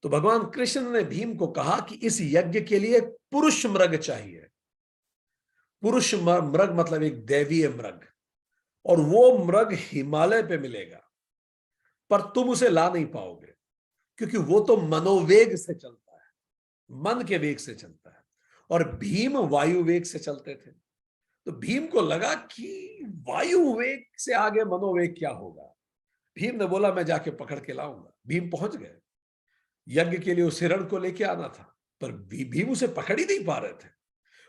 तो भगवान कृष्ण ने भीम को कहा कि इस यज्ञ के लिए पुरुष मृग चाहिए। पुरुष मृग मतलब एक दैवीय मृग, और वो मृग हिमालय पे मिलेगा, पर तुम उसे ला नहीं पाओगे क्योंकि वो तो मनोवेग से चलता है, मन के वेग से चलता है, और भीम वायु वेग से चलते थे। तो भीम को लगा कि वायु वेग से आगे मनोवेग क्या होगा। भीम ने बोला मैं जाके पकड़ के लाऊंगा। भीम पहुंच गए, यज्ञ के लिए उस हिरण को लेके आना था, पर भीम उसे पकड़ ही नहीं पा रहे थे।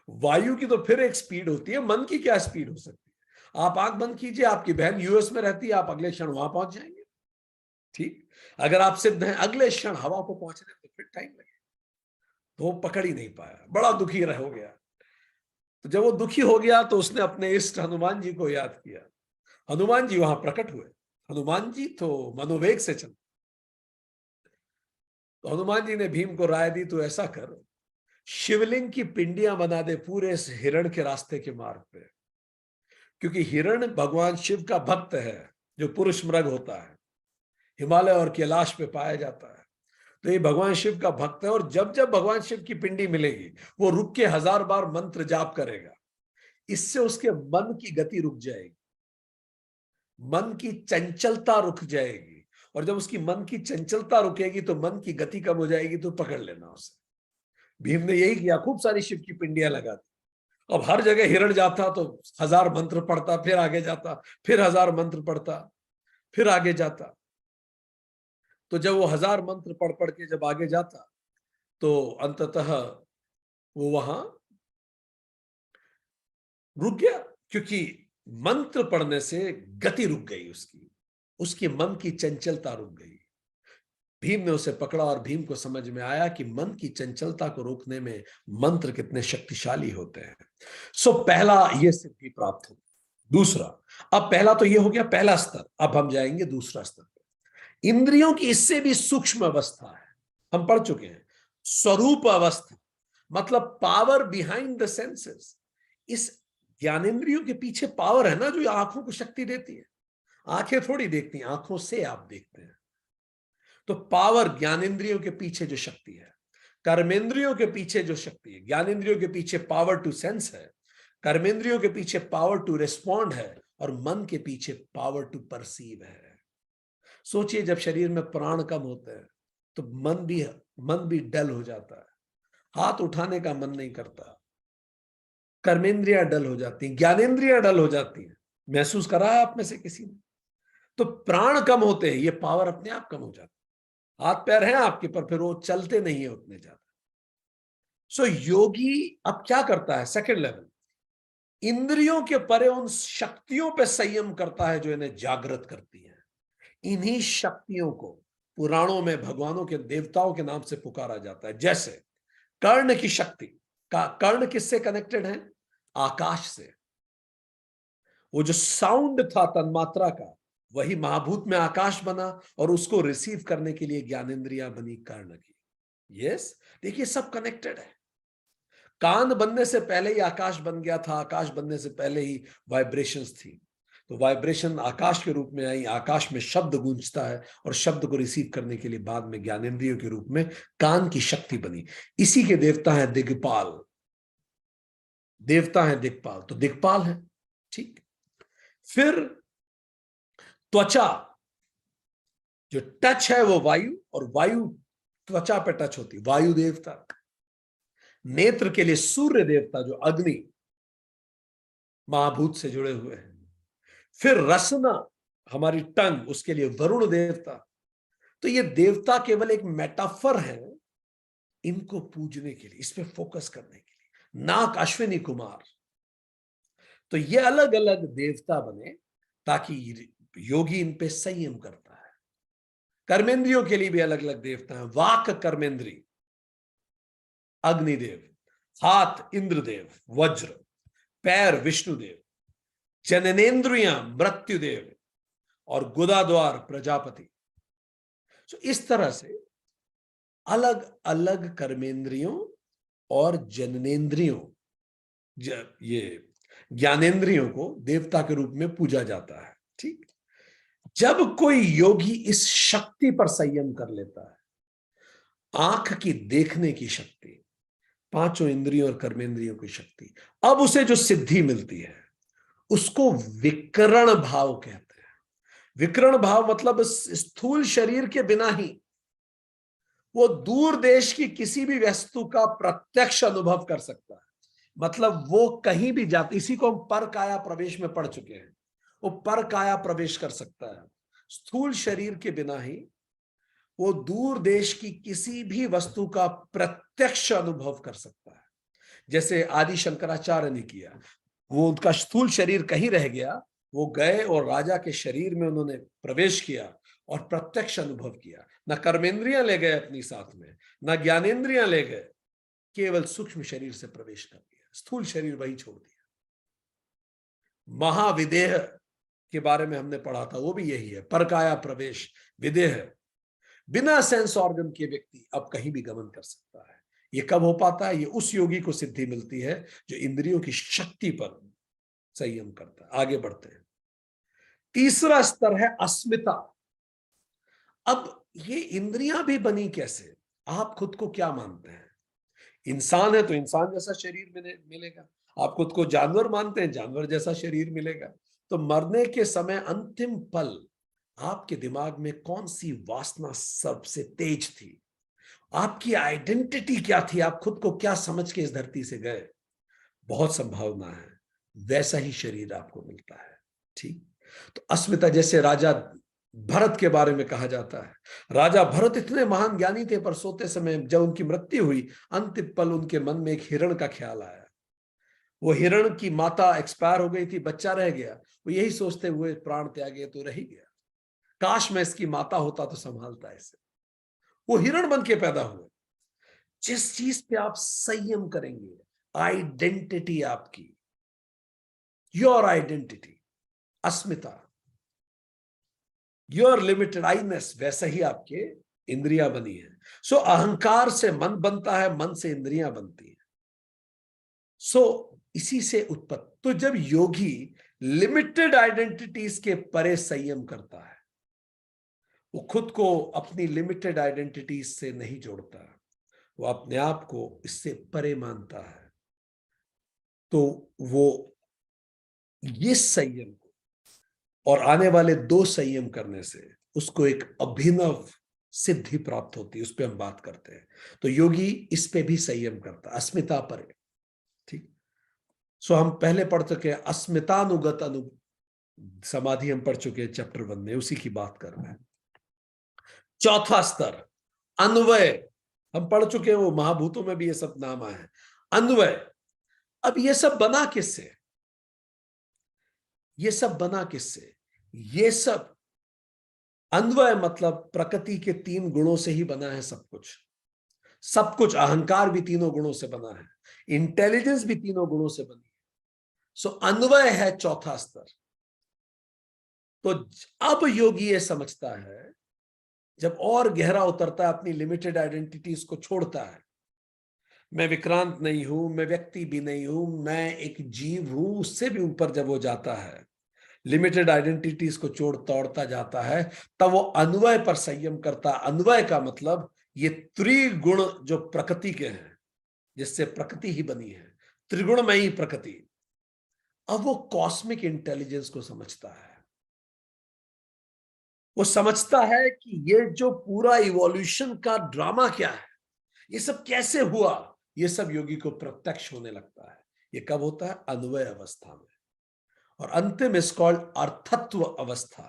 वायु की तो फिर एक स्पीड होती है, मन की क्या स्पीड हो सकती है। आप आंख बंद कीजिए, आपकी बहन यूएस में रहती है, आप अगले क्षण वहां पहुंच जाएंगे। ठीक, अगर आप सिद्ध हैं अगले क्षण हवा को पहुंचने में फिर टाइम लगेगा। तो वो पकड़ ही नहीं पाया, बड़ा दुखी हो गया। तो जब वो दुखी हो गया तो उसने अपने इष्ट हनुमान जी को याद किया। हनुमान जी वहां प्रकट हुए। हनुमान जी तो मनोवेग से चलते। तो हनुमान जी ने भीम को राय दी, तो ऐसा कर, शिवलिंग की पिंडियां बना दे पूरे इस हिरण के रास्ते के मार्ग पे, क्योंकि हिरण भगवान शिव का भक्त है, जो पुरुष मृग होता है, हिमालय और कैलाश पे पाया जाता है। तो ये भगवान शिव का भक्त है, और जब जब भगवान शिव की पिंडी मिलेगी वो रुक के 1000 बार मंत्र जाप करेगा। इससे उसके मन की गति रुक जाएगी, मन की चंचलता रुक जाएगी, और जब उसकी मन की चंचलता रुकेगी तो मन की गति कम हो जाएगी, तो पकड़ लेना उसे। भीम ने यही किया, खूब सारी शिव की पिंडियां लगा दी। अब हर जगह हिरण जाता तो 1000 मंत्र पढ़ता, फिर आगे जाता, फिर 1000 मंत्र पढ़ता, फिर आगे जाता। तो जब वो 1000 मंत्र पढ़ पढ़ के जब आगे जाता तो अंततः वो वहां रुक गया, क्योंकि मंत्र पढ़ने से गति रुक गई, उसकी मन की चंचलता रुक गई। भीम ने उसे पकड़ा और भीम को समझ में आया कि मन की चंचलता को रोकने में मंत्र कितने शक्तिशाली होते हैं। सो पहला ये सिद्धि प्राप्त हो। दूसरा, अब पहला तो ये हो गया पहला स्तर, अब हम जाएंगे दूसरा स्तर पे। इंद्रियों की इससे भी सूक्ष्म अवस्था है, हम पढ़ चुके हैं, स्वरूप अवस्था, मतलब पावर बिहाइंड द सेंसेस। इस ज्ञानेंद्रियों के पीछे पावर है ना, जो आंखों को शक्ति देती है। आंखें थोड़ी देखती हैं, आंखों से आप देखते हैं। तो पावर ज्ञानेंद्रियों के पीछे जो शक्ति है, कर्मेंद्रियों के पीछे जो शक्ति है, ज्ञानेंद्रियों के पीछे पावर टू सेंस है, कर्मेंद्रियों के पीछे पावर टू रिस्पॉन्ड है, और मन के पीछे पावर टू परसीव है। सोचिए, जब शरीर में प्राण कम होते हैं तो मन भी डल हो जाता है, हाथ उठाने का मन नहीं करता, कर्मेंद्रियां डल हो जाती हैं, ज्ञानेंद्रियां डल हो जाती हैं। महसूस करा है आप में से किसी ने? तो प्राण कम होते हैं, ये पावर अपने आप कम हो जाती है। हाथ पैर हैं आपके, पर फिर वो चलते नहीं है उतने ज्यादा। सो योगी अब क्या करता है? सेकंड लेवल, इंद्रियों के परे उन शक्तियों पे संयम करता है जो इन्हें जागृत करती है। इन्हीं शक्तियों को पुराणों में भगवानों के, देवताओं के नाम से पुकारा जाता है। जैसे कर्ण की शक्ति का, कर्ण किससे कनेक्टेड है? आकाश से। वो जो साउंड था तन्मात्रा का, वही महाभूत में आकाश बना, और उसको रिसीव करने के लिए ज्ञानेंद्रियां बनी कर्ण की। यस, देखिए सब कनेक्टेड है। कान बनने से पहले ही आकाश बन गया था, आकाश बनने से पहले ही वाइब्रेशंस थी। तो वाइब्रेशन आकाश के रूप में आई, आकाश में शब्द गूंजता है, और शब्द को रिसीव करने के लिए बाद में ज्ञानेंद्रियों के रूप में कान की शक्ति बनी। इसी के देवता है दिग्पाल, देवता है दिग्पाल, तो दिग्पाल है। ठीक, फिर त्वचा, जो टच है वो वायु, और वायु त्वचा पे टच होती, वायु देवता। नेत्र के लिए सूर्य देवता, जो अग्नि महाभूत से जुड़े हुए हैं। फिर रसना, हमारी टंग, उसके लिए वरुण देवता। तो ये देवता केवल एक मेटाफर है इनको पूजने के लिए, इस पे फोकस करने के लिए। नाक अश्विनी कुमार, तो ये अलग अलग देवता बने ताकि योगी इन पे संयम करता है। कर्मेंद्रियों के लिए भी अलग अलग देवता हैं। वाक कर्मेंद्री अग्निदेव, हाथ इंद्रदेव वज्र, पैर विष्णुदेव, जननेन्द्रियां मृत्युदेव और गुदाद्वार प्रजापति। तो इस तरह से अलग अलग कर्मेंद्रियों और जननेन्द्रियों, ये ज्ञानेन्द्रियों को देवता के रूप में पूजा जाता है। ठीक, जब कोई योगी इस शक्ति पर संयम कर लेता है, आंख की देखने की शक्ति, पांचों इंद्रियों और कर्मेंद्रियों की शक्ति, अब उसे जो सिद्धि मिलती है उसको विकरण भाव कहते हैं। विकरण भाव मतलब स्थूल शरीर के बिना ही वो दूर देश की किसी भी वस्तु का प्रत्यक्ष अनुभव कर सकता है। मतलब वो कहीं भी जाती, इसी को हम पर काया प्रवेश में पढ़ चुके हैं, वो पर काया प्रवेश कर सकता है। स्थूल शरीर के बिना ही वो दूर देश की किसी भी वस्तु का प्रत्यक्ष अनुभव कर सकता है। जैसे आदि शंकराचार्य ने किया, वो उनका स्थूल शरीर कहीं रह गया, वो गए और राजा के शरीर में उन्होंने प्रवेश किया और प्रत्यक्ष अनुभव किया। न कर्मेंद्रियां ले गए अपनी साथ में, न ज्ञानेन्द्रियां ले गए, केवल सूक्ष्म शरीर से प्रवेश कर दिया, स्थूल शरीर वही छोड़ दिया। महाविदेह के बारे में हमने पढ़ा था, वो भी यही है, परकाया प्रवेश विदेह। बिना सेंस ऑर्गन के व्यक्ति अब कहीं भी गमन कर सकता है। ये कब हो पाता है? ये उस योगी को सिद्धि मिलती है जो इंद्रियों की शक्ति पर संयम करता है। आगे बढ़ते हैं। तीसरा स्तर है अस्मिता। अब ये इंद्रियां भी बनी कैसे? आप खुद को क्या मानते हैं? इंसान है तो इंसान जैसा शरीर मिलेगा। आप खुद को जानवर मानते हैं, जानवर जैसा शरीर मिलेगा। तो मरने के समय अंतिम पल आपके दिमाग में कौन सी वासना सबसे तेज थी? आपकी आइडेंटिटी क्या थी? आप खुद को क्या समझ के इस धरती से गए? बहुत संभावना है वैसा ही शरीर आपको मिलता है। ठीक, तो अस्मिता, जैसे राजा भरत के बारे में कहा जाता है, राजा भरत इतने महान ज्ञानी थे, पर सोते समय जब उनकी मृत्यु हुई, अंतिम पल उनके मन में एक हिरण का ख्याल आया। वो हिरण की माता एक्सपायर हो गई थी, बच्चा रह गया। वो यही सोचते हुए प्राण त्यागे तो रह ही गया, काश मैं इसकी माता होता तो संभालता इसे। वो हिरण बन के पैदा हुए। जिस चीज पे आप संयम करेंगे, आइडेंटिटी आपकी, योर आइडेंटिटी, अस्मिता, योर लिमिटेड आईनेस, वैसा ही आपके इंद्रियां बनी है। सो अहंकार से मन बनता है, मन से इंद्रियां बनती है। सो इसी से उत्पत्ति। तो जब योगी लिमिटेड आइडेंटिटीज के परे संयम करता है, वो खुद को अपनी लिमिटेड आइडेंटिटीज से नहीं जोड़ता, वो अपने आप को इससे परे मानता है, तो वो ये संयम को और आने वाले 2 संयम करने से उसको एक अभिनव सिद्धि प्राप्त होती है। उस पर हम बात करते हैं। तो योगी इस पे भी संयम करता, अस्मिता पर। ठीक, सो हम पहले पढ़ चुके हैं अस्मितानुगत समाधि, हम पढ़ चुके हैं चैप्टर 1 में, उसी की बात कर रहे हैं। चौथा स्तर अन्वय, हम पढ़ चुके हैं, वो महाभूतों में भी ये सब नाम आए हैं। अन्वय, अब ये सब बना किससे? ये सब बना किससे? ये सब अन्वय मतलब प्रकृति के 3 गुणों से ही बना है सब कुछ। सब कुछ, अहंकार भी तीनों गुणों से बना है, इंटेलिजेंस भी तीनों गुणों से बनी है। सो अन्वय है चौथा स्तर। तो अब योगी ये समझता है, जब और गहरा उतरता है, अपनी लिमिटेड आइडेंटिटीज को छोड़ता है, मैं विक्रांत नहीं हूं, मैं व्यक्ति भी नहीं हूं, मैं एक जीव हूं, उससे भी ऊपर जब वो जाता है, लिमिटेड आइडेंटिटीज को तोड़ता जाता है, तब वो अन्वय पर संयम करता। अन्वय का मतलब ये त्रिगुण जो प्रकृति के हैं, जिससे प्रकृति ही बनी है, त्रिगुणमयी प्रकृति, अब वो कॉस्मिक इंटेलिजेंस को समझता है। वो समझता है कि ये जो पूरा इवोल्यूशन का ड्रामा क्या है, ये सब कैसे हुआ, ये सब योगी को प्रत्यक्ष होने लगता है। ये कब होता है? अन्वय अवस्था में। और अंतिम इज कॉल्ड अर्थत्व अवस्था।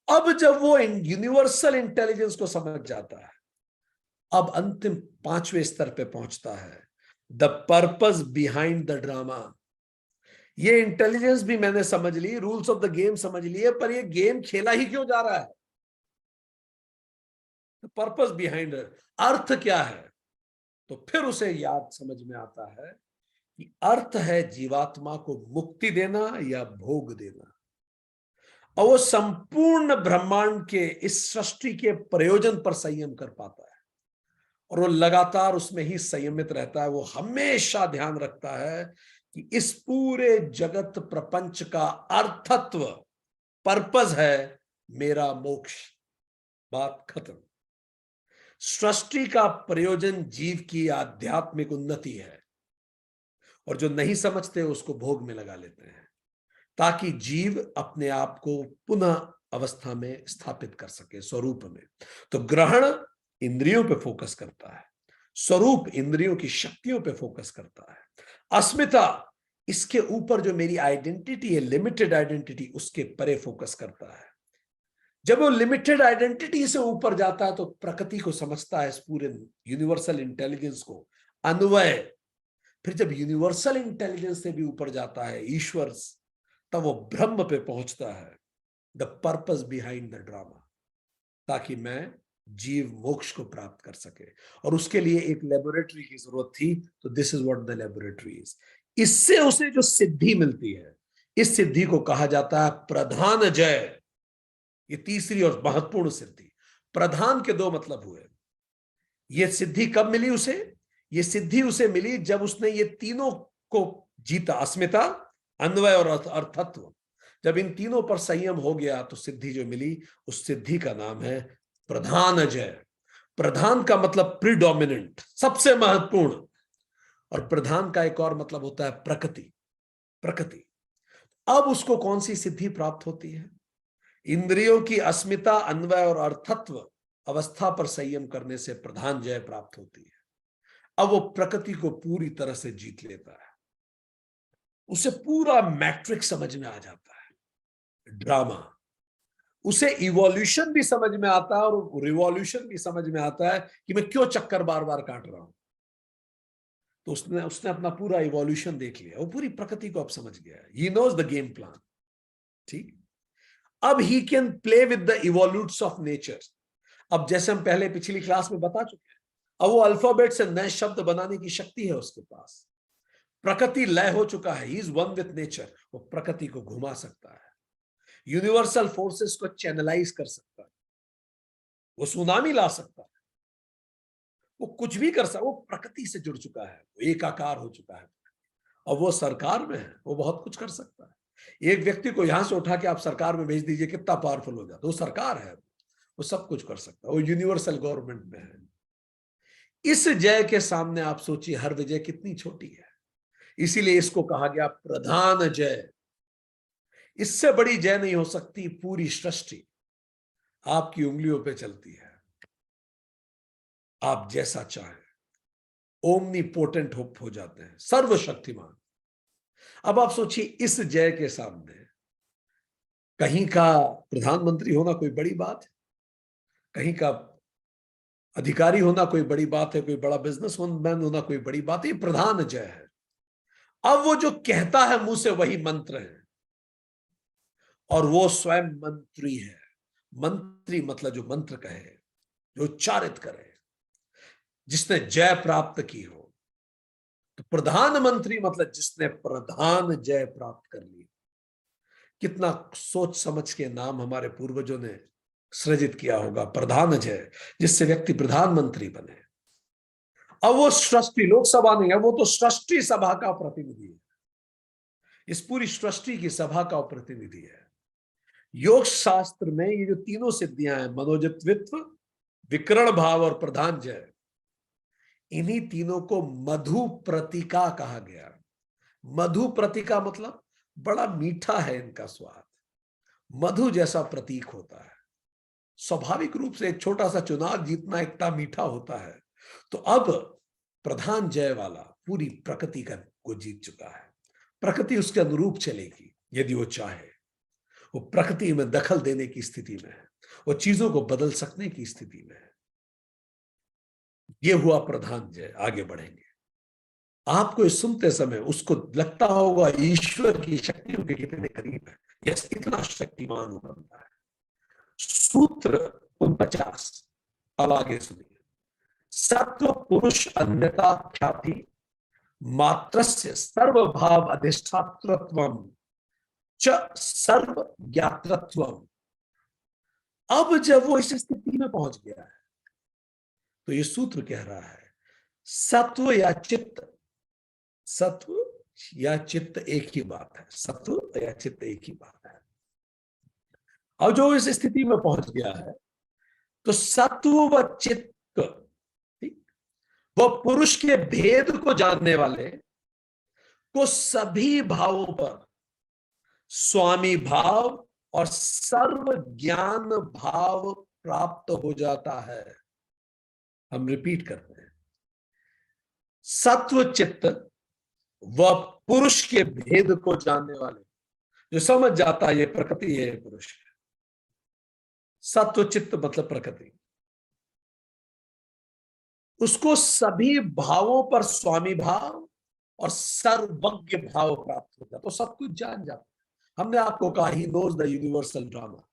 अब जब वो यूनिवर्सल इंटेलिजेंस को समझ जाता है, अब अंतिम 5वें स्तर पे पहुंचता है, the purpose behind the drama. ये इंटेलिजेंस भी मैंने समझ ली, रूल्स ऑफ द गेम समझ लिए, पर ये गेम खेला ही क्यों जा रहा है? पर्पस बिहाइंड, अर्थ क्या है? तो फिर उसे याद समझ में आता है कि अर्थ है जीवात्मा को मुक्ति देना या भोग देना, और वो संपूर्ण ब्रह्मांड के इस सृष्टि के प्रयोजन पर संयम कर पाता है, और वो लगातार उसमें ही संयमित रहता है। वो हमेशा ध्यान रखता है कि इस पूरे जगत प्रपंच का अर्थत्व, पर्पस है मेरा मोक्ष। बात खत्म। सृष्टि का प्रयोजन जीव की आध्यात्मिक उन्नति है, और जो नहीं समझते उसको भोग में लगा लेते हैं, ताकि जीव अपने आप को पुनः अवस्था में स्थापित कर सके, स्वरूप में। तो ग्रहण इंद्रियों पे फोकस करता है, स्वरूप इंद्रियों की शक्तियों पे फोकस करता है, अस्मिता इसके यूपर जो मेरी आइडेंटिटी है, लिमिटेड आइडेंटिटी, उसके परे फोकस करता है। जब वो लिमिटेड आइडेंटिटी से ऊपर जाता है तो प्रकृति को समझता है, इस पूरे यूनिवर्सल इंटेलिजेंस को, अन्वय। फिर जब यूनिवर्सल इंटेलिजेंस से भी ऊपर जाता है, ईश्वर, तब वो ब्रह्म पे पहुंचता है, the purpose behind the drama, ताकि मैं जीव मोक्ष को प्राप्त कर सके। और उसके लिए एक लेबोरेटरी की जरूरत थी, तो this is what the laboratory is. इससे उसे जो सिद्धि मिलती है, इस सिद्धि को कहा जाता है प्रधान जय। ये तीसरी और महत्वपूर्ण सिद्धि। प्रधान के दो मतलब हुए। ये सिद्धि कब मिली उसे? ये सिद्धि उसे मिली जब उसने ये तीनों को जीता, अस्मिता, अन्वय और अर्थत्व। जब इन तीनों पर संयम हो गया तो सिद्धि जो मिली, उस सिद्धि का नाम है प्रधान जय। प्रधान का मतलब प्रीडोमिनेंट, सबसे महत्वपूर्ण। और प्रधान का एक और मतलब होता है प्रकृति, प्रकृति। अब उसको कौन सी सिद्धि प्राप्त होती है? इंद्रियों की अस्मिता, अन्वय और अर्थत्व अवस्था पर संयम करने से प्रधान जय प्राप्त होती है। अब वो प्रकृति को पूरी तरह से जीत लेता है, उसे पूरा मैट्रिक्स समझ में आ जाता है, ड्रामा। उसे इवोल्यूशन भी समझ में आता है और रिवॉल्यूशन भी समझ में आता है कि मैं क्यों चक्कर बार बार काट रहा हूं। तो उसने उसने अपना पूरा इवोल्यूशन देख लिया, वो पूरी प्रकृति को अब समझ गया है। He knows the game plan. ठीक। अब he can play with the evolutes of nature. अब जैसे हम पहले पिछली क्लास में बता चुके हैं, अब वो अल्फाबेट से नए शब्द बनाने की शक्ति है उसके पास। प्रकृति लय हो चुका है, he is one with nature. वो प्रकृति को घुमा सकता है, यूनिवर्सल फोर्सेस को चैनलाइज कर सकता है, वो सुनामी ला सकता है, वो कुछ भी कर सकता है। वो प्रकृति से जुड़ चुका है, वो एकाकार हो चुका है। और वो सरकार में है, वो बहुत कुछ कर सकता है। एक व्यक्ति को यहां से उठा के आप सरकार में भेज दीजिए, कितना पावरफुल हो जाता है। वो सरकार है, वो सब कुछ कर सकता है, वो यूनिवर्सल गवर्नमेंट में है। इस जय के सामने आप सोचिए हर विजय कितनी छोटी है। इसीलिए इसको कहा गया प्रधान जय। इससे बड़ी जय नहीं हो सकती। पूरी सृष्टि आपकी उंगलियों पे चलती है, आप जैसा चाहें, ओमनी पोटेंट हो जाते हैं, सर्वशक्तिमान। अब आप सोचिए इस जय के सामने कहीं का प्रधानमंत्री होना कोई बड़ी बात है, कहीं का अधिकारी होना कोई बड़ी बात है, कोई बड़ा बिजनेसमैन होना कोई बड़ी बात है। ये प्रधान जय है। अब वो जो कहता है मुंह से वही मंत्र है, और वो स्वयं मंत्री है। मंत्री मतलब जो मंत्र कहे, जो उच्चारित करे, जिसने जय प्राप्त की हो। तो प्रधानमंत्री मतलब जिसने प्रधान जय प्राप्त कर ली। कितना सोच समझ के नाम हमारे पूर्वजों ने सृजित किया होगा, प्रधान जय, जिससे व्यक्ति प्रधानमंत्री बने। अब वो सृष्टि, लोकसभा नहीं है, वो तो सृष्टि सभा का प्रतिनिधि है। इस पूरी सृष्टि की सभा का प्रतिनिधि है। योग शास्त्र में ये जो तीनों सिद्धियां हैं, मनोजत्वित्व, विकरण भाव और प्रधान जय, इन्हीं तीनों को मधु प्रतीका कहा गया। मधु प्रतीका मतलब बड़ा मीठा है इनका स्वाद, मधु जैसा प्रतीक होता है। स्वाभाविक रूप से एक छोटा सा चुनाव जीतना इतना मीठा होता है। तो अब प्रधान जय वाला पूरी प्रकृति को जीत चुका है। प्रकृति उसके अनुरूप चलेगी यदि वो चाहे। वो प्रकृति में दखल देने की स्थिति में है, वो चीजों को बदल सकने की स्थिति में है। ये हुआ प्रधान जय। आगे बढ़ेंगे। आपको इस सुनते समय उसको लगता होगा ईश्वर की शक्तियों के कितने करीब है, यस कितना शक्तिमान हो बनता है। सूत्र 49, अब आगे सुनिए। सत्व पुरुष अन्यता ख्याति मात्रस्य सर्वभाव अधिष्ठातृत्वम च सर्व ज्ञातृत्वम। अब जब वो इस स्थिति में पहुंच गया है तो ये सूत्र कह रहा है सत्व या चित्त, सत्व या चित्त एक ही बात है, सत्व या चित्त एक ही बात है। अब जो इस स्थिति में पहुंच गया है तो सत्व व चित्त, वह पुरुष के भेद को जानने वाले को सभी भावों पर स्वामी भाव और सर्व ज्ञान भाव प्राप्त हो जाता है। हम रिपीट करते हैं, सत्व चित्त वह पुरुष के भेद को जानने वाले, जो समझ जाता है ये प्रकृति है, ये पुरुष है। सत्व चित्त मतलब प्रकृति, उसको सभी भावों पर स्वामी भाव और सर्वज्ञ भाव प्राप्त होता है, तो सब कुछ जान जाता है। हमने आपको कहा he knows the universal drama,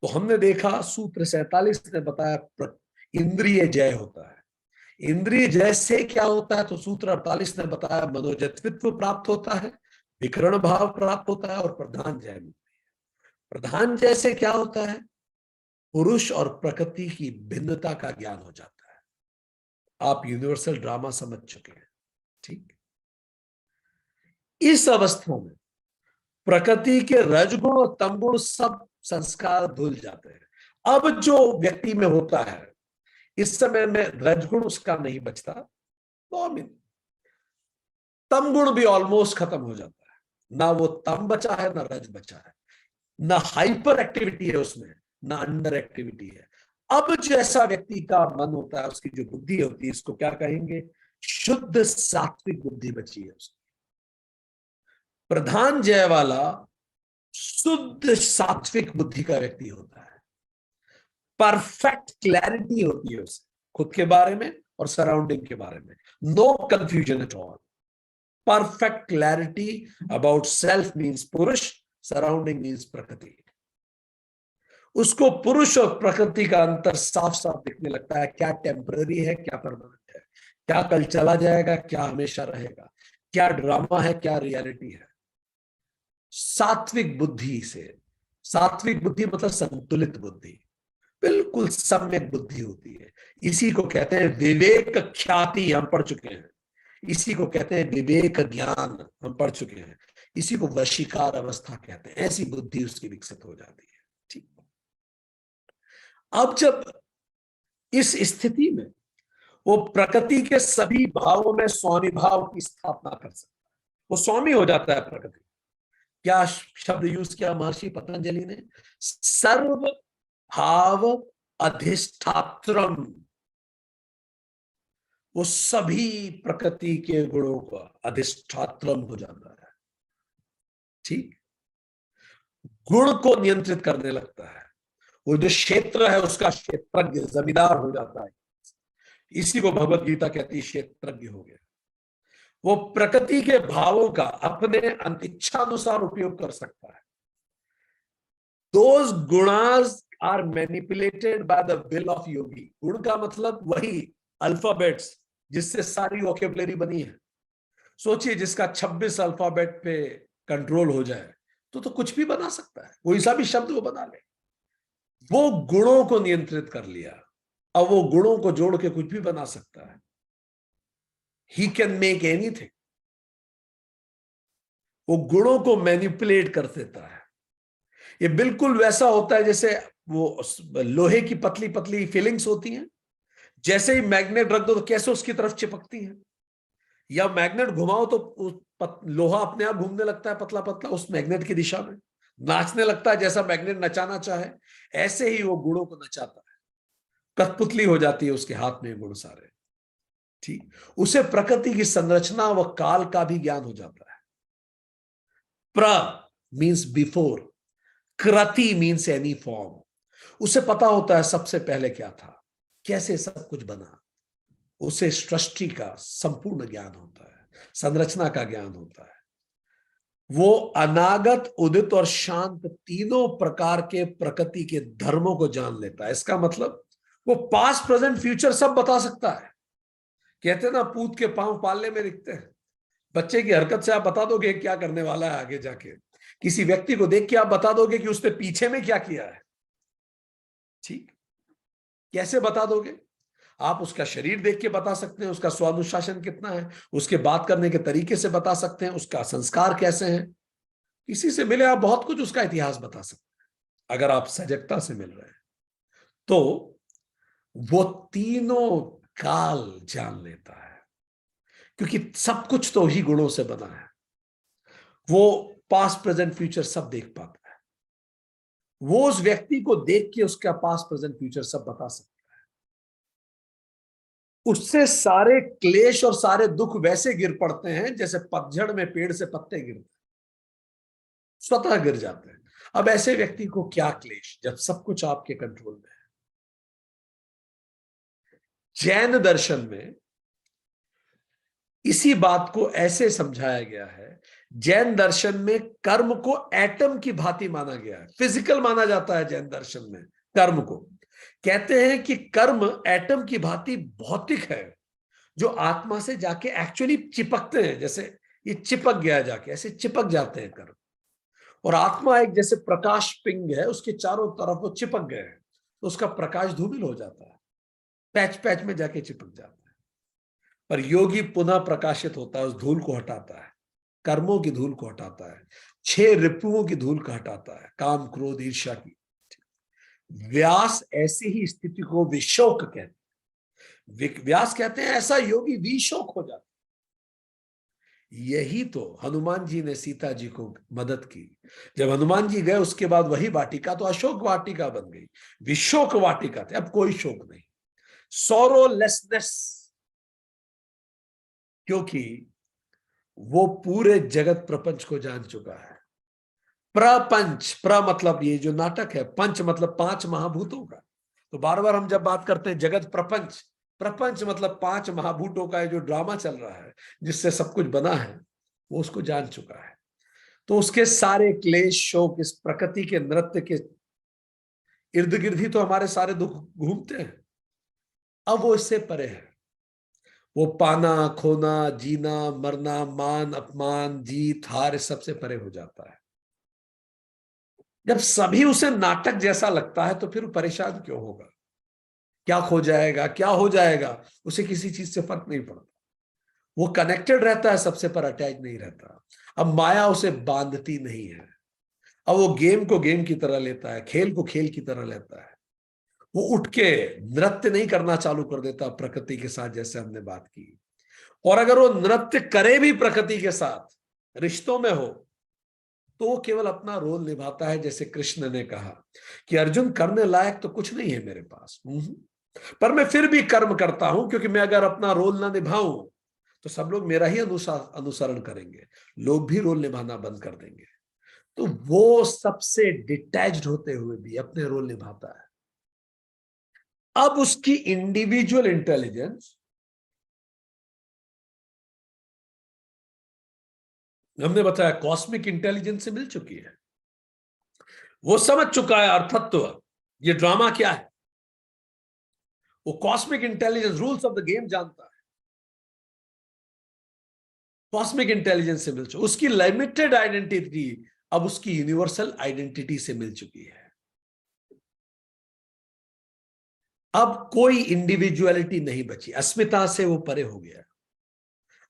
तो हमने देखा सूत्र 47 ने बताया इंद्रिय जय होता है। इंद्रिय जय से क्या होता है, तो सूत्र 48 ने बताया मनोजत्वित्व प्राप्त होता है, विकरण भाव प्राप्त होता है और प्रधान जय मिलती है। प्रधान जय से क्या होता है, पुरुष और प्रकृति की भिन्नता का ज्ञान हो जाता है। आप यूनिवर्सल ड्रामा समझ चुके हैं, ठीक। इस अवस्था में प्रकृति के रजगुण और तमगुण सब संस्कार धुल जाते हैं। अब जो व्यक्ति में होता है इस समय में रजगुण उसका नहीं बचता, तमगुण भी ऑलमोस्ट खत्म हो जाता है, ना वो तम बचा है ना रज बचा है, ना हाइपर एक्टिविटी है उसमें, ना अंडर एक्टिविटी है। अब जो ऐसा व्यक्ति का मन होता है, उसकी जो बुद्धि होती है, इसको क्या कहेंगे, शुद्ध सात्विक बुद्धि बची है उसकी। प्रधान जय वाला शुद्ध सात्विक बुद्धि का व्यक्ति होता है। परफेक्ट क्लैरिटी होती है उसे खुद के बारे में और सराउंडिंग के बारे में, no confusion at all. Perfect clarity about self means purush, surrounding means prakriti. उसको पुरुष और प्रकृति का अंतर साफ साफ दिखने लगता है, क्या टेम्पररी है क्या परमानेंट है, क्या कल चला जाएगा क्या हमेशा रहेगा, क्या ड्रामा है क्या रियलिटी है। सात्विक बुद्धि से, सात्विक बुद्धि मतलब संतुलित बुद्धि, बिल्कुल सम्यक बुद्धि होती है। इसी को कहते हैं विवेक ख्याति, हम पढ़ चुके हैं। इसी को कहते हैं विवेक ज्ञान, हम पढ़ चुके हैं। इसी को वशीकार अवस्था कहते हैं। ऐसी बुद्धि उसकी विकसित हो जाती है, ठीक। अब जब इस स्थिति में वो प्रकृति के सभी भावों में स्वामी भाव की स्थापना कर सकता है, वो स्वामी हो जाता है प्रकृति। क्या शब्द यूज किया महर्षि पतंजलि ने, सर्व भाव अधिष्ठात्रम। वो सभी प्रकृति के गुणों का अधिष्ठात्रम हो जाता है, ठीक। गुण को नियंत्रित करने लगता है। वो जो क्षेत्र है उसका क्षेत्रज्ञ, जमींदार हो जाता है। इसी को भगवत गीता कहती है क्षेत्रज्ञ हो गया। वो प्रकृति के भावों का अपने इच्छानुसार उपयोग कर सकता है। Those gunas are manipulated by the will of yogi. गुण का मतलब वही अल्फाबेट्स जिससे सारी वोकेबुलरी बनी है। सोचिए जिसका 26 अल्फाबेट पे कंट्रोल हो जाए तो कुछ भी बना सकता है, कोई सा भी शब्द वो बना ले। वो गुणों को नियंत्रित कर लिया, अब वो गुणों को जोड़ के कुछ भी बना सकता है। He can make anything. वो गुणों को मैनिपुलेट कर देता है। ये बिल्कुल वैसा होता है जैसे वो लोहे की पतली पतली फीलिंग्स होती हैं, जैसे ही मैग्नेट रख दो तो कैसे उसकी तरफ चिपकती है, या मैग्नेट घुमाओ तो लोहा अपने आप घूमने लगता है पतला पतला उस मैग्नेट की दिशा में, नाचने लगता है जैसा मैग्नेट नचाना चाहे। ऐसे ही वो गुणों को नचाता है, कठपुतली हो जाती है उसके हाथ में गुण सारे, ठीक। उसे प्रकृति की संरचना व काल का भी ज्ञान हो जाता है। प्र मीन्स बिफोर, कृति मीन्स एनी फॉर्म। उसे पता होता है सबसे पहले क्या था, कैसे सब कुछ बना। उसे सृष्टि का संपूर्ण ज्ञान होता है, संरचना का ज्ञान होता है। वो अनागत, उदित और शांत तीनों प्रकार के प्रकृति के धर्मों को जान लेता है। इसका मतलब वो पास्ट प्रेजेंट फ्यूचर सब बता सकता है। कहते हैं ना, पूत के पांव पालने में दिखते हैं। बच्चे की हरकत से आप बता दोगे क्या करने वाला है आगे जाके। किसी व्यक्ति को देख के आप बता दोगे कि उसने पीछे में क्या किया है। ठीक, कैसे बता दोगे? आप उसका शरीर देख के बता सकते हैं, उसका स्वानुशासन कितना है, उसके बात करने के तरीके से बता सकते हैं, उसका संस्कार कैसे हैं। किसी से मिले आप बहुत कुछ उसका इतिहास बता सकते हैं, अगर आप सजगता से मिल रहे हैं तो। वो तीनों काल जान लेता है, क्योंकि सब कुछ तो ही गुणों से बना है। वो पास्ट प्रेजेंट फ्यूचर सब देख पाता है। वो उस व्यक्ति को देख के उसका पास्ट प्रेजेंट फ्यूचर सब बता सकता है। उससे सारे क्लेश और सारे दुख वैसे गिर पड़ते हैं जैसे पतझड़ में पेड़ से पत्ते गिरते हैं, स्वतः गिर जाते हैं। अब ऐसे व्यक्ति को क्या क्लेश, जब सब कुछ आपके कंट्रोल में है। जैन दर्शन में इसी बात को ऐसे समझाया गया है। जैन दर्शन में कर्म को एटम की भांति माना गया है, फिजिकल माना जाता है जैन दर्शन में। कर्म को कहते हैं कि कर्म एटम की भांति भौतिक है, जो आत्मा से जाके एक्चुअली चिपकते हैं। जैसे ये चिपक गया जाके, ऐसे चिपक जाते हैं कर्म। और आत्मा एक जैसे प्रकाश पिंग है, उसके चारों तरफ वो चिपक गए हैं, तो उसका प्रकाश धूमिल हो जाता है, पैच पैच में जाके चिपक जाता है। पर योगी पुनः प्रकाशित होता है, उस धूल को हटाता है, कर्मों की धूल को हटाता है, 6 रिपुओं की धूल को हटाता है, काम क्रोध ईर्ष्या की। व्यास ऐसी ही स्थिति को विशोक कहते हैं। व्यास कहते हैं ऐसा योगी विशोक हो जाता है। यही तो हनुमान जी ने सीता जी को मदद की। जब हनुमान जी गए उसके बाद वही वाटिका तो अशोक वाटिका बन गई, विशोक वाटिका थे। अब कोई शोक नहीं, सोरोलेसनेस, क्योंकि वो पूरे जगत प्रपंच को जान चुका है। प्रपंच, प्र मतलब ये जो नाटक है, पंच मतलब 5 महाभूतों का। तो बार बार हम जब बात करते हैं जगत प्रपंच, प्रपंच मतलब 5 महाभूतों का जो ड्रामा चल रहा है, जिससे सब कुछ बना है, वो उसको जान चुका है। तो उसके सारे क्लेश शोक इस प्रकृति के नृत्य के इर्द गिर्द ही तो हमारे सारे दुख घूमते हैं। अब वो इससे परे है। वो पाना खोना, जीना मरना, मान अपमान, जीत हार, इस सबसे परे हो जाता है। जब सभी उसे नाटक जैसा लगता है तो फिर परेशान क्यों होगा? क्या खो जाएगा, क्या हो जाएगा, उसे किसी चीज से फर्क नहीं पड़ता। वो कनेक्टेड रहता है सबसे, पर अटैच नहीं रहता। अब माया उसे बांधती नहीं है। अब वो गेम को गेम की तरह लेता है, खेल को खेल की तरह लेता है। वो उठ के नृत्य नहीं करना चालू कर देता प्रकृति के साथ, जैसे हमने बात की। और अगर वो नृत्य करे भी प्रकृति के साथ, रिश्तों में हो, तो वो केवल अपना रोल निभाता है। जैसे कृष्ण ने कहा कि अर्जुन, करने लायक तो कुछ नहीं है मेरे पास, पर मैं फिर भी कर्म करता हूं, क्योंकि मैं अगर अपना रोल ना निभाऊं तो सब लोग मेरा ही अनुसरण करेंगे, लोग भी रोल निभाना बंद कर देंगे। तो वो सबसे डिटैच्ड होते हुए भी अपने रोल निभाता है। अब उसकी इंडिविजुअल इंटेलिजेंस, हमने बताया, कॉस्मिक इंटेलिजेंस से मिल चुकी है। वो समझ चुका है अर्थत्व, ये ड्रामा क्या है। वो cosmic intelligence rules of the game जानता है। कॉस्मिक इंटेलिजेंस से मिल चुका, उसकी लिमिटेड आइडेंटिटी अब उसकी यूनिवर्सल आइडेंटिटी से मिल चुकी है। अब कोई इंडिविजुअलिटी नहीं बची, अस्मिता से वो परे हो गया।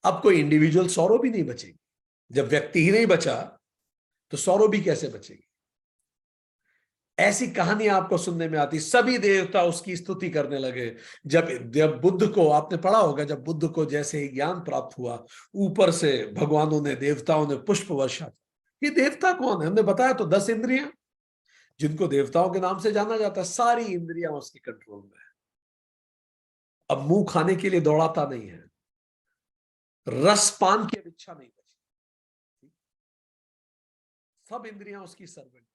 अब कोई इंडिविजुअल सौरव भी नहीं बचेगी। जब व्यक्ति ही नहीं बचा तो सौरव भी कैसे बचेगी? ऐसी कहानियां आपको सुनने में आती, सभी देवता उसकी स्तुति करने लगे। जब जब बुद्ध को, आपने पढ़ा होगा, जब बुद्ध को जैसे ही ज्ञान प्राप्त हुआ, ऊपर से भगवानों ने, देवताओं ने पुष्प वर्षा। ये देवता कौन है? हमने बताया तो 10 इंद्रियां, जिनको देवताओं के नाम से जाना जाता है, सारी इंद्रियां उसके कंट्रोल में है। अब मुंह खाने के लिए दौड़ाता नहीं है, रस पान की इच्छा नहीं बची, सब इंद्रियां उसकी सर्वेंट।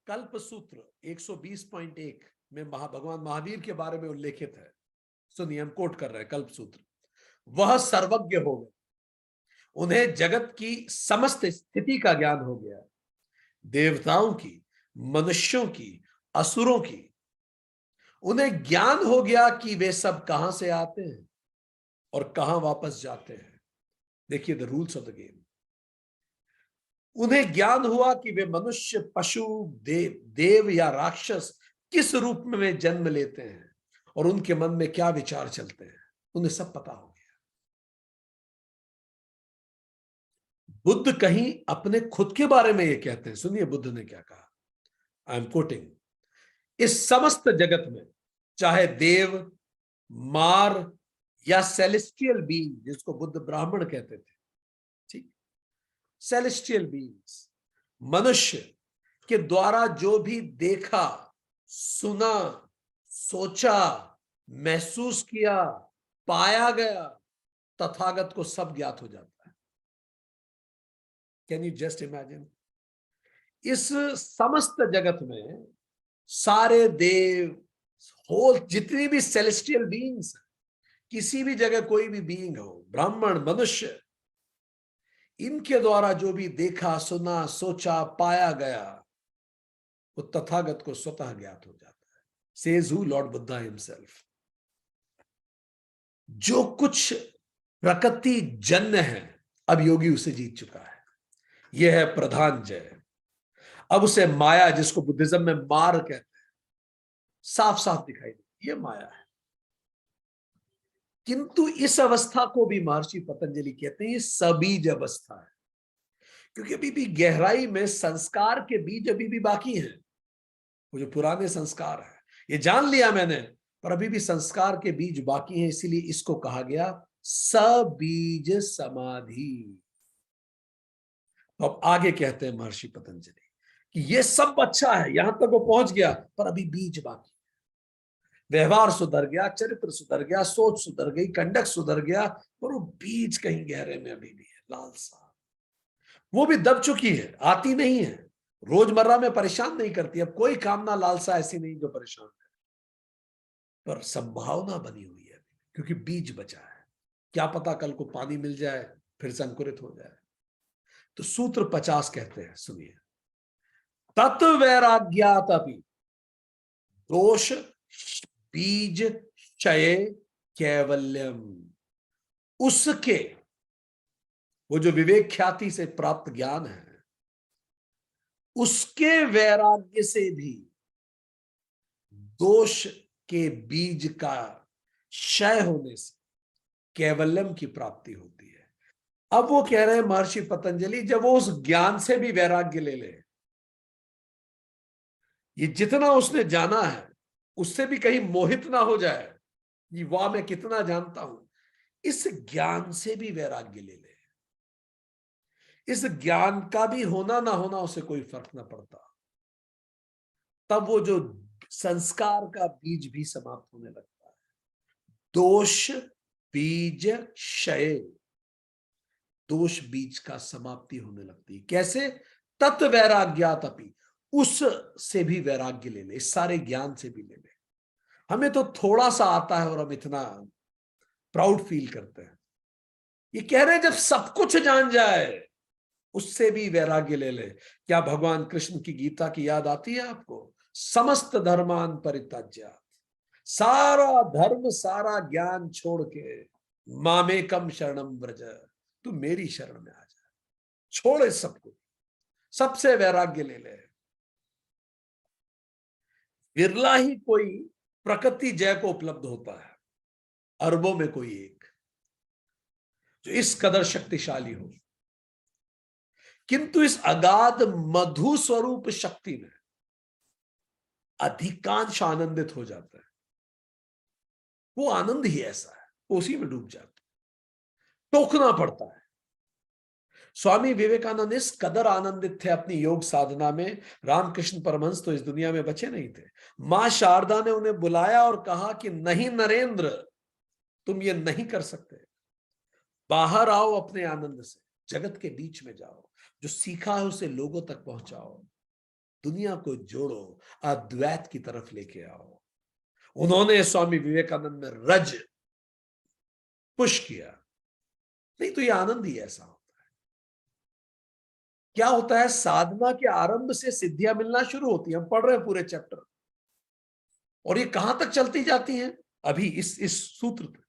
कल्प सूत्र 120.1 में भगवान महावीर के बारे में उल्लेखित है सुनिए, हम कोट कर रहे हैं कल्पसूत्र। वह सर्वज्ञ हो गए, उन्हें जगत की समस्त स्थिति का ज्ञान हो गया, देवताओं की, मनुष्यों की, असुरों की। उन्हें ज्ञान हो गया कि वे सब कहां से आते हैं और कहां वापस जाते हैं। देखिए the rules of the game. उन्हें ज्ञान हुआ कि वे मनुष्य, पशु, देव या राक्षस किस रूप में वे जन्म लेते हैं और उनके मन में क्या विचार चलते हैं, उन्हें सब पता हो गया। बुद्ध कहीं अपने खुद के बारे में ये कहते हैं, सुनिए बुद्ध ने क्या कहा। I am quoting. इस समस्त जगत में चाहे देव, मार या सेलेस्टियल बीइंग, जिसको बुद्ध ब्राह्मण कहते थे, ठीक, सेलेस्टियल बीइंग्स, मनुष्य के द्वारा जो भी देखा, सुना, सोचा, महसूस किया, पाया गया, तथागत को सब ज्ञात हो जाता है। Can you just imagine? इस समस्त जगत में सारे देव, होल जितनी भी सेलेस्टियल बीइंग्स, किसी भी जगह कोई भी बीइंग हो, ब्राह्मण, मनुष्य, इनके द्वारा जो भी देखा, सुना, सोचा, पाया गया, वो तथागत को स्वतः ज्ञात हो जाता है। Says who? Lord Buddha himself. जो कुछ प्रकृति जन्य है, अब योगी उसे जीत चुका है। यह है प्रधान जय। अब उसे माया, जिसको बुद्धिज्म में मार कहते हैं, साफ साफ दिखाई देती, ये माया है। किंतु इस अवस्था को भी महर्षि पतंजलि कहते हैं ये सबीज अवस्था है, क्योंकि अभी भी गहराई में संस्कार के बीज अभी भी बाकी हैं। वो जो पुराने संस्कार है, ये जान लिया मैंने, पर अभी भी संस्कार के बीज बाकी हैं, इसीलिए इसको कहा गया सबीज समाधि। तो अब आगे कहते हैं महर्षि पतंजलि कि ये सब अच्छा है, यहां तक वो पहुंच गया, पर अभी बीज बाकी। व्यवहार सुधर गया, चरित्र सुधर गया, सोच सुधर गई, कंडक्ट सुधर गया, पर वो बीज कहीं गहरे में अभी भी है, लालसा। वो भी दब चुकी है, आती नहीं है, रोजमर्रा में परेशान नहीं करती। अब कोई कामना, लालसा ऐसी नहीं जो परेशान करे, पर संभावना बनी हुई है, क्योंकि बीज बचा है। क्या पता कल को पानी मिल जाए, फिर से अंकुरित हो जाए। तो सूत्र 50 कहते हैं, सुनिए। तत्व वैराग्यात अपि दोष बीज क्षय कैवल्यम। उसके, वो जो विवेक ख्याति से प्राप्त ज्ञान है, उसके वैराग्य से भी दोष के बीज का क्षय होने से कैवल्यम की प्राप्ति होती है। अब वो कह रहे हैं महर्षि पतंजलि, जब वो उस ज्ञान से भी वैराग्य ले ले, ये जितना उसने जाना है उससे भी कहीं मोहित ना हो जाए, ये वाह मैं कितना जानता हूं, इस ज्ञान से भी वैराग्य ले ले, इस ज्ञान का भी होना ना होना उसे कोई फर्क ना पड़ता, तब वो जो संस्कार का बीज भी समाप्त होने लगता है। दोष बीज क्षय, दोष बीज का समाप्ति होने लगती है। कैसे? तत्व वैराग्यात अपि, उस से भी वैराग्य ले ले, इस सारे ज्ञान से भी ले ले। हमें तो थोड़ा सा आता है और हम इतना प्राउड फील करते हैं। ये कह रहे हैं जब सब कुछ जान जाए, उससे भी वैराग्य ले ले। क्या भगवान कृष्ण की गीता की याद आती है आपको? समस्त धर्मान परित्याज्य, सारा धर्म, सारा ज्ञान छोड़ के मामेकम शरणम व्रज, तू मेरी शरण में आ जा, छोड़ इस सबको, सबसे वैराग्य ले ले। विरला ही कोई प्रकृति जय को उपलब्ध होता है, अरबों में कोई एक जो इस कदर शक्तिशाली हो। किंतु इस अगाध मधु स्वरूप शक्ति में अधिकांश आनंदित हो जाता है। वो आनंद ही ऐसा है, उसी में डूब जाता है, टोकना पड़ता है। स्वामी विवेकानंद इस कदर आनंदित थे अपनी योग साधना में, रामकृष्ण परमहंस तो इस दुनिया में बचे नहीं थे। मां शारदा ने उन्हें बुलाया और कहा कि नहीं नरेंद्र, तुम ये नहीं कर सकते, बाहर आओ, अपने आनंद से जगत के बीच में जाओ, जो सीखा है उसे लोगों तक पहुंचाओ, दुनिया को जोड़ो, अद्वैत की तरफ लेके आओ। उन्होंने स्वामी विवेकानंद में रज पुश किया। नहीं तो ये आनंद ही ऐसा होता है। क्या होता है, साधना के आरंभ से सिद्धियां मिलना शुरू होती है। हम पढ़ रहे हैं पूरे चैप्टर, और ये कहां तक चलती जाती हैं? अभी इस सूत्र तक,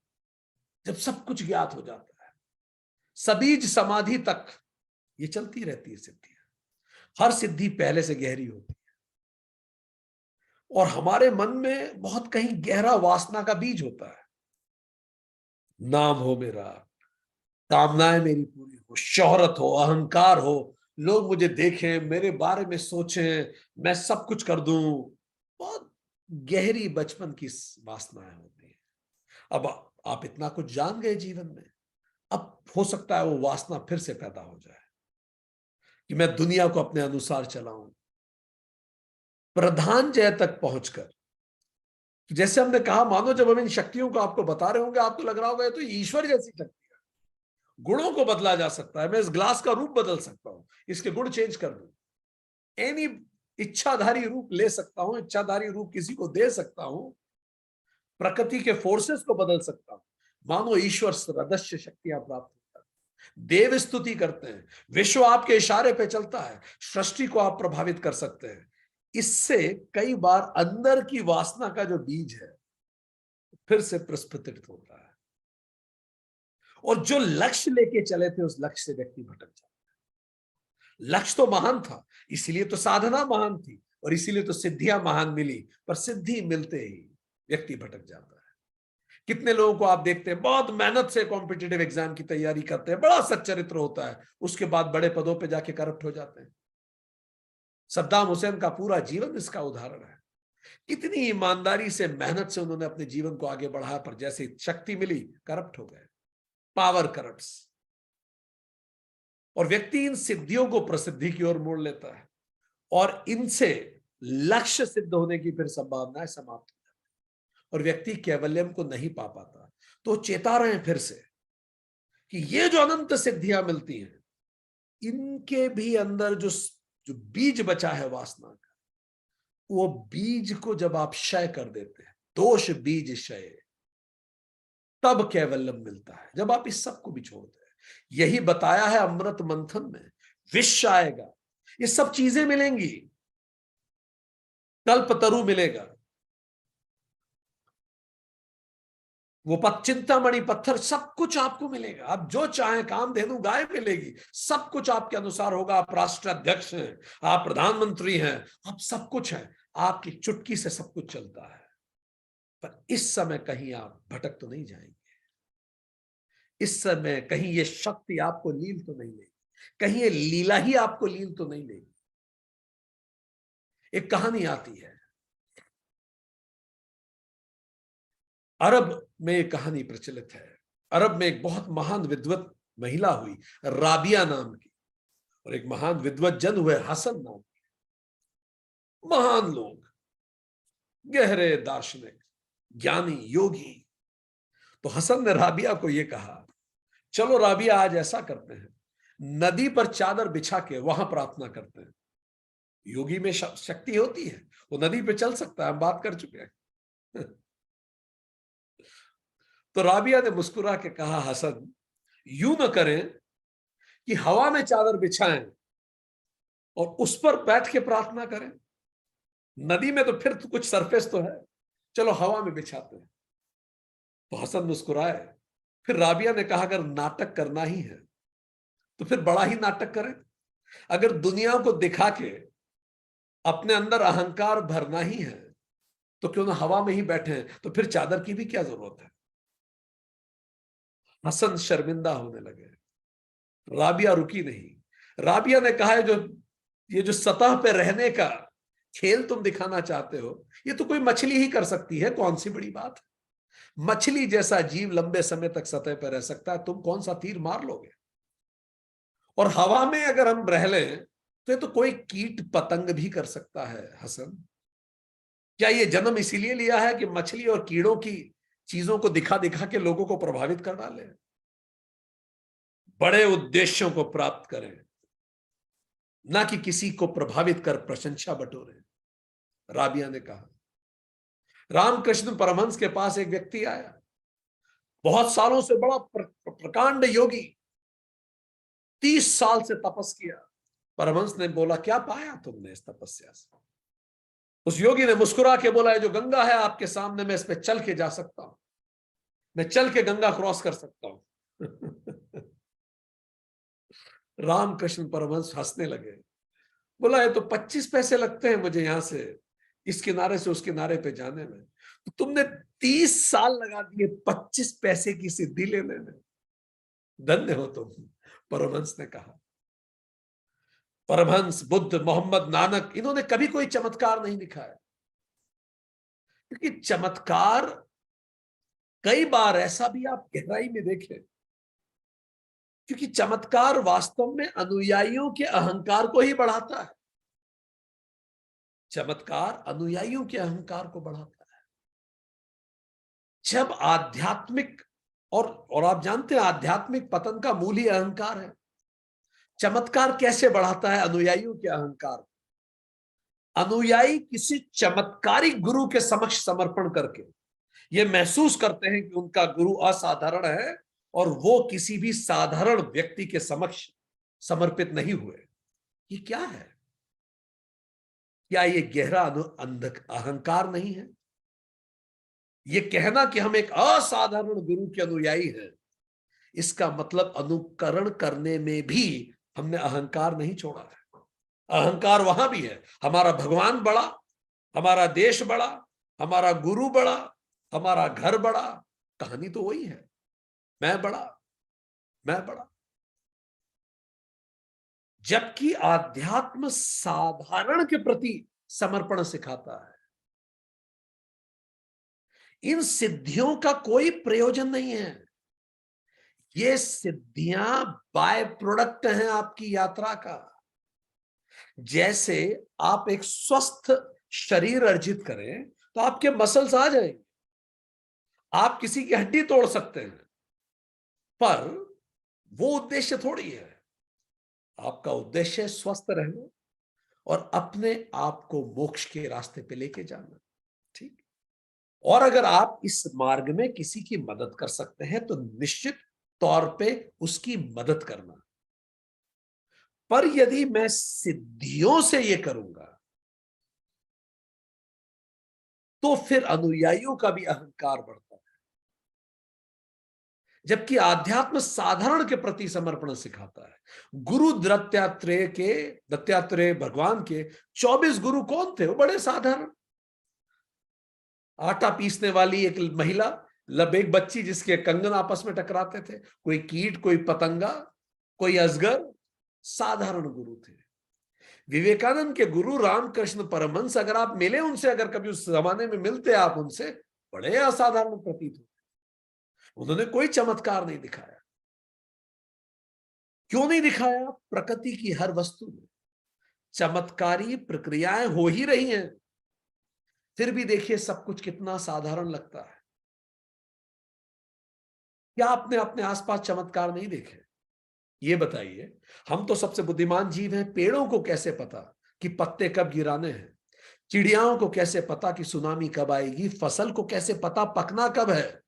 जब सब कुछ ज्ञात हो जाता है, सबीज समाधि तक ये चलती रहती है सिद्धियां। हर सिद्धि पहले से गहरी होती है, और हमारे मन में बहुत कहीं गहरा वासना का बीज होता है। नाम हो मेरा, कामनाएं मेरी पूरी हो, शोहरत हो, अहंकार हो, लोग मुझे देखें, मेरे बारे में सोचें, मैं सब कुछ कर दूं। बहुत गहरी बचपन की वासनाएं होती है। अब आप इतना कुछ जान गए जीवन में, अब हो सकता है वो वासना फिर से पैदा हो जाए कि मैं दुनिया को अपने अनुसार चलाऊं। प्रधान जय तक पहुंचकर, जैसे हमने कहा, मानो जब हम इन शक्तियों को आपको बता रहे होंगे, आपको लग रहा होगा तो ईश्वर जैसी शक्ति है, गुणों को बदला जा सकता है, मैं इस ग्लास का रूप बदल सकता हूं, इसके गुण चेंज कर दूं, एनी इच्छाधारी रूप ले सकता हूं, इच्छाधारी रूप किसी को दे सकता हूं, प्रकृति के फोर्सेस को बदल सकता हूं। मानो ईश्वर सदस्य शक्तियां प्राप्त होता है। देव स्तुति करते हैं, विश्व आपके इशारे पे चलता है, सृष्टि को आप प्रभावित कर सकते हैं। इससे कई बार अंदर की वासना का जो बीज है फिर से प्रस्फुटित होता है, और जो लक्ष्य लेके चले थे उस लक्ष्य से व्यक्ति भटक जाता है। लक्ष्य तो महान था, इसीलिए तो साधना महान थी, और इसीलिए तो सिद्धियां महान मिली, पर सिद्धि मिलते ही व्यक्ति भटक जाता है। कितने लोगों को आप देखते हैं बहुत मेहनत से कॉम्पिटिटिव एग्जाम की तैयारी करते हैं, बड़ा सच्चरित्र होता है, उसके बाद बड़े पदों पे जाके करप्ट हो जाते हैं। सद्दाम हुसैन का पूरा जीवन इसका उदाहरण है। कितनी ईमानदारी से, मेहनत से उन्होंने अपने जीवन को आगे बढ़ाया, पर जैसे शक्ति मिली करप्ट हो गए। पावर करप्ट्स, और व्यक्ति इन सिद्धियों को प्रसिद्धि की ओर मोड़ लेता है, और इनसे लक्ष्य सिद्ध होने की फिर संभावनाएं समाप्त हो जाती है, और व्यक्ति कैवल्यम को नहीं पा पाता। तो चेता रहे हैं फिर से कि ये जो अनंत सिद्धियां मिलती हैं, इनके भी अंदर जो जो बीज बचा है वासना का, वो बीज को जब आप क्षय कर देते हैं, दोष बीज क्षय, तब कैवल्यम मिलता है, जब आप इस सब को भी छोड़ते हैं। यही बताया है अमृत मंथन में, विष आएगा, ये सब चीजें मिलेंगी, कल्पतरु मिलेगा, वो चिंतामणि पत्थर, सब कुछ आपको मिलेगा। आप जो चाहें, कामधेनु गाय मिलेगी, सब कुछ आपके अनुसार होगा। आप राष्ट्राध्यक्ष हैं, आप प्रधानमंत्री हैं, आप सब कुछ हैं, आपकी चुटकी से सब कुछ चलता है। पर इस समय कहीं आप भटक तो नहीं जाएंगे, इस समय कहीं ये शक्ति आपको लील तो नहीं लेगी, कहीं ये लीला ही आपको लील तो नहीं लेगी। एक कहानी आती है, अरब में एक कहानी प्रचलित है। अरब में एक बहुत महान विद्वत महिला हुई, राबिया नाम की, और एक महान विद्वत जन हुए, हसन नाम के। महान लोग, गहरे दार्शनिक, ज्ञानी, योगी। तो हसन ने राबिया को यह कहा, चलो राबिया आज ऐसा करते हैं, नदी पर चादर बिछा के वहां प्रार्थना करते हैं। योगी में शक्ति होती है, वो नदी पे चल सकता है, हम बात कर चुके हैं। तो राबिया ने मुस्कुरा के कहा, हसन यूं न करें कि हवा में चादर बिछाएं और उस पर बैठ के प्रार्थना करें। नदी में तो फिर तो कुछ सरफेस तो है, चलो हवा में बिछाते हैं। तो हसन मुस्कुराए। फिर राबिया ने कहा, अगर नाटक करना ही है तो फिर बड़ा ही नाटक करें। अगर दुनिया को दिखा के अपने अंदर अहंकार भरना ही है तो क्यों ना हवा में ही बैठे, तो फिर चादर की भी क्या जरूरत है। हसन शर्मिंदा होने लगे, राबिया रुकी नहीं। राबिया ने कहा, ये जो सतह पे रहने का खेल तुम दिखाना चाहते हो, ये तो कोई मछली ही कर सकती है, कौन सी बड़ी बात है। मछली जैसा जीव लंबे समय तक सतह पर रह सकता है, तुम कौन सा तीर मार लोगे। और हवा में अगर हम रह लें तो ये तो कोई कीट पतंग भी कर सकता है। हसन, क्या ये जन्म इसीलिए लिया है कि मछली और कीड़ों की चीजों को दिखा दिखा के लोगों को प्रभावित कर डाले। बड़े उद्देश्यों को प्राप्त करें, ना कि किसी को प्रभावित कर प्रशंसा बटोरे। राबिया ने कहा, रामकृष्ण परमहंस के पास एक व्यक्ति आया, बहुत सालों से बड़ा प्रकांड योगी, 30 साल से तपस किया। परमहंस ने बोला, क्या पाया तुमने इस तपस्या से? उस योगी ने मुस्कुरा के बोला, जो गंगा है आपके सामने, मैं इस पे चल के जा सकता हूं, मैं चल के गंगा क्रॉस कर सकता हूं। रामकृष्ण परमहंस हंसने लगे, बोला, ये तो 25 पैसे लगते हैं मुझे यहां से इस किनारे से उस किनारे पे जाने में, तो तुमने 30 साल लगा दिए 25 पैसे की सिद्धि लेने में, धन्य हो तुम। परमहंस ने कहा, परमहंस, बुद्ध, मोहम्मद, नानक, इन्होंने कभी कोई चमत्कार नहीं दिखाया, क्योंकि चमत्कार कई बार ऐसा भी आप गहराई में देखें, क्योंकि चमत्कार वास्तव में अनुयायियों के अहंकार को ही बढ़ाता है। चमत्कार अनुयायियों के अहंकार को बढ़ाता है। जब आध्यात्मिक और आप जानते हैं आध्यात्मिक पतन का मूल ही अहंकार है। चमत्कार कैसे बढ़ाता है अनुयायियों के अहंकार? अनुयायी किसी चमत्कारी गुरु के समक्ष समर्पण करके ये महसूस करते हैं कि उनका गुरु असाधारण है और वो किसी भी साधारण व्यक्ति के समक्ष समर्पित नहीं हुए। ये क्या है? क्या ये गहरा अहंकार नहीं है? ये कहना कि हम एक असाधारण गुरु के अनुयायी हैं, इसका मतलब अनुकरण करने में भी हमने अहंकार नहीं छोड़ा है। अहंकार वहां भी है। हमारा भगवान बड़ा, हमारा देश बड़ा, हमारा गुरु बड़ा, हमारा घर बड़ा, कहानी तो वही है, मैं बड़ा, मैं बड़ा। जबकि आध्यात्म साधारण के प्रति समर्पण सिखाता है। इन सिद्धियों का कोई प्रयोजन नहीं है। ये सिद्धियां बाय प्रोडक्ट हैं आपकी यात्रा का। जैसे आप एक स्वस्थ शरीर अर्जित करें तो आपके मसल्स आ जाएंगे, आप किसी की हड्डी तोड़ सकते हैं, पर वो उद्देश्य थोड़ी है। आपका उद्देश्य स्वस्थ रहना और अपने आप को मोक्ष के रास्ते पे लेके जाना, ठीक? और अगर आप इस मार्ग में किसी की मदद कर सकते हैं तो निश्चित तौर पे उसकी मदद करना। पर यदि मैं सिद्धियों से ये करूंगा तो फिर अनुयायियों का भी अहंकार बढ़ता है। जबकि आध्यात्म साधारण के प्रति समर्पण सिखाता है। गुरु दत्तात्रेय भगवान के 24 गुरु कौन थे? वो बड़े साधारण, आटा पीसने वाली एक महिला, एक बच्ची जिसके कंगन आपस में टकराते थे, कोई कीट, कोई पतंगा, कोई अजगर, साधारण गुरु थे। विवेकानंद के गुरु रामकृष्ण परमहंस, अगर आप मिले उनसे, अगर कभी उस जमाने में मिलते आप उनसे, बड़े असाधारण प्रतीत होते। उन्होंने कोई चमत्कार नहीं दिखाया। क्यों नहीं दिखाया? प्रकृति की हर वस्तु में चमत्कारी प्रक्रियाएं हो ही रही हैं, फिर भी देखिए सब कुछ कितना साधारण लगता है। क्या आपने अपने आसपास चमत्कार नहीं देखे? ये बताइए, हम तो सबसे बुद्धिमान जीव हैं। पेड़ों को कैसे पता कि पत्ते कब गिराने हैं? चिड़ियाओं को कैसे पता कि सुनामी कब आएगी? फसल को कैसे पता पकना कब है?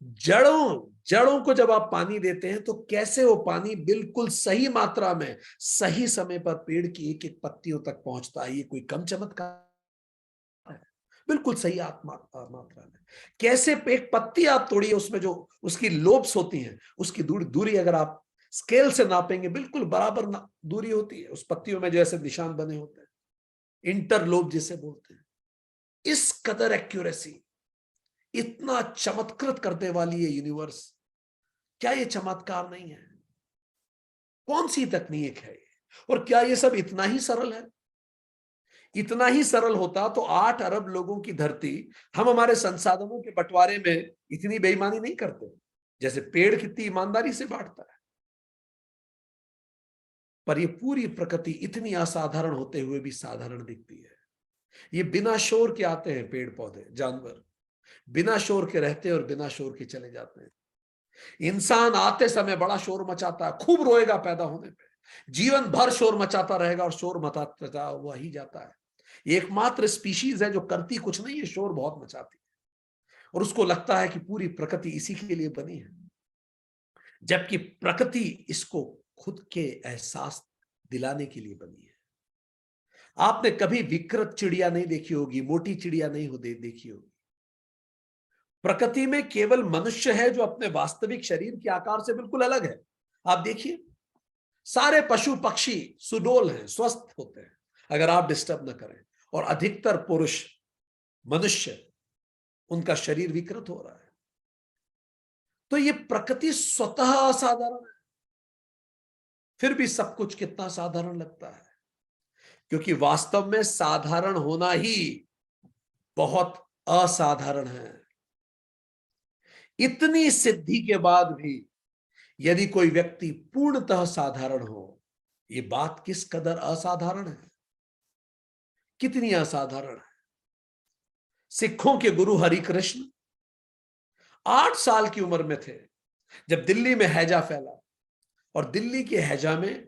जड़ों को जब आप पानी देते हैं तो कैसे वो पानी बिल्कुल सही मात्रा में सही समय पर पेड़ की एक एक पत्तियों तक पहुंचता है? ये कोई कम चमत्कार है? बिल्कुल सही मात्रा में। कैसे एक पत्ती आप तोड़िए, उसमें जो उसकी लोब्स होती हैं, उसकी दूरी अगर आप स्केल से नापेंगे, बिल्कुल बराबर दूरी होती है। उस पत्तियों में जैसे निशान बने होते हैं, इंटरलोब जिसे बोलते हैं। इस कदर एक्यूरेसी, इतना चमत्कृत करने वाली ये यूनिवर्स, क्या ये चमत्कार नहीं है? कौन सी तकनीक है ये? और क्या ये सब इतना ही सरल है? इतना ही सरल होता तो 8 अरब लोगों की धरती, हम हमारे संसाधनों के बंटवारे में इतनी बेईमानी नहीं करते। जैसे पेड़ कितनी ईमानदारी से बांटता है, पर ये पूरी प्रकृति इतनी असाधारण होते हुए भी साधारण दिखती है। ये बिना शोर के आते हैं, पेड़ पौधे जानवर बिना शोर के रहते हैं और बिना शोर के चले जाते हैं। इंसान आते समय बड़ा शोर मचाता है, खूब रोएगा पैदा होने पे, जीवन भर शोर मचाता रहेगा और शोर मचाता हुआ ही जाता है। ये एकमात्र स्पीशीज है जो करती कुछ नहीं है, शोर बहुत मचाती है, और उसको लगता है कि पूरी प्रकृति इसी के लिए बनी है, जबकि प्रकृति इसको खुद के एहसास दिलाने के लिए बनी है। आपने कभी विकृत चिड़िया नहीं देखी होगी, मोटी चिड़िया नहीं हो देखी होगी। प्रकृति में केवल मनुष्य है जो अपने वास्तविक शरीर के आकार से बिल्कुल अलग है। आप देखिए, सारे पशु पक्षी सुडौल हैं, स्वस्थ होते हैं अगर आप डिस्टर्ब न करें, और अधिकतर पुरुष मनुष्य, उनका शरीर विकृत हो रहा है। तो ये प्रकृति स्वतः असाधारण है, फिर भी सब कुछ कितना साधारण लगता है, क्योंकि वास्तव में साधारण होना ही बहुत असाधारण है। इतनी सिद्धि के बाद भी यदि कोई व्यक्ति पूर्णतः साधारण हो, ये बात किस कदर असाधारण है, कितनी असाधारण है। सिखों के गुरु हरिकृष्ण 8 साल की उम्र में थे जब दिल्ली में हैजा फैला, और दिल्ली के हैजा में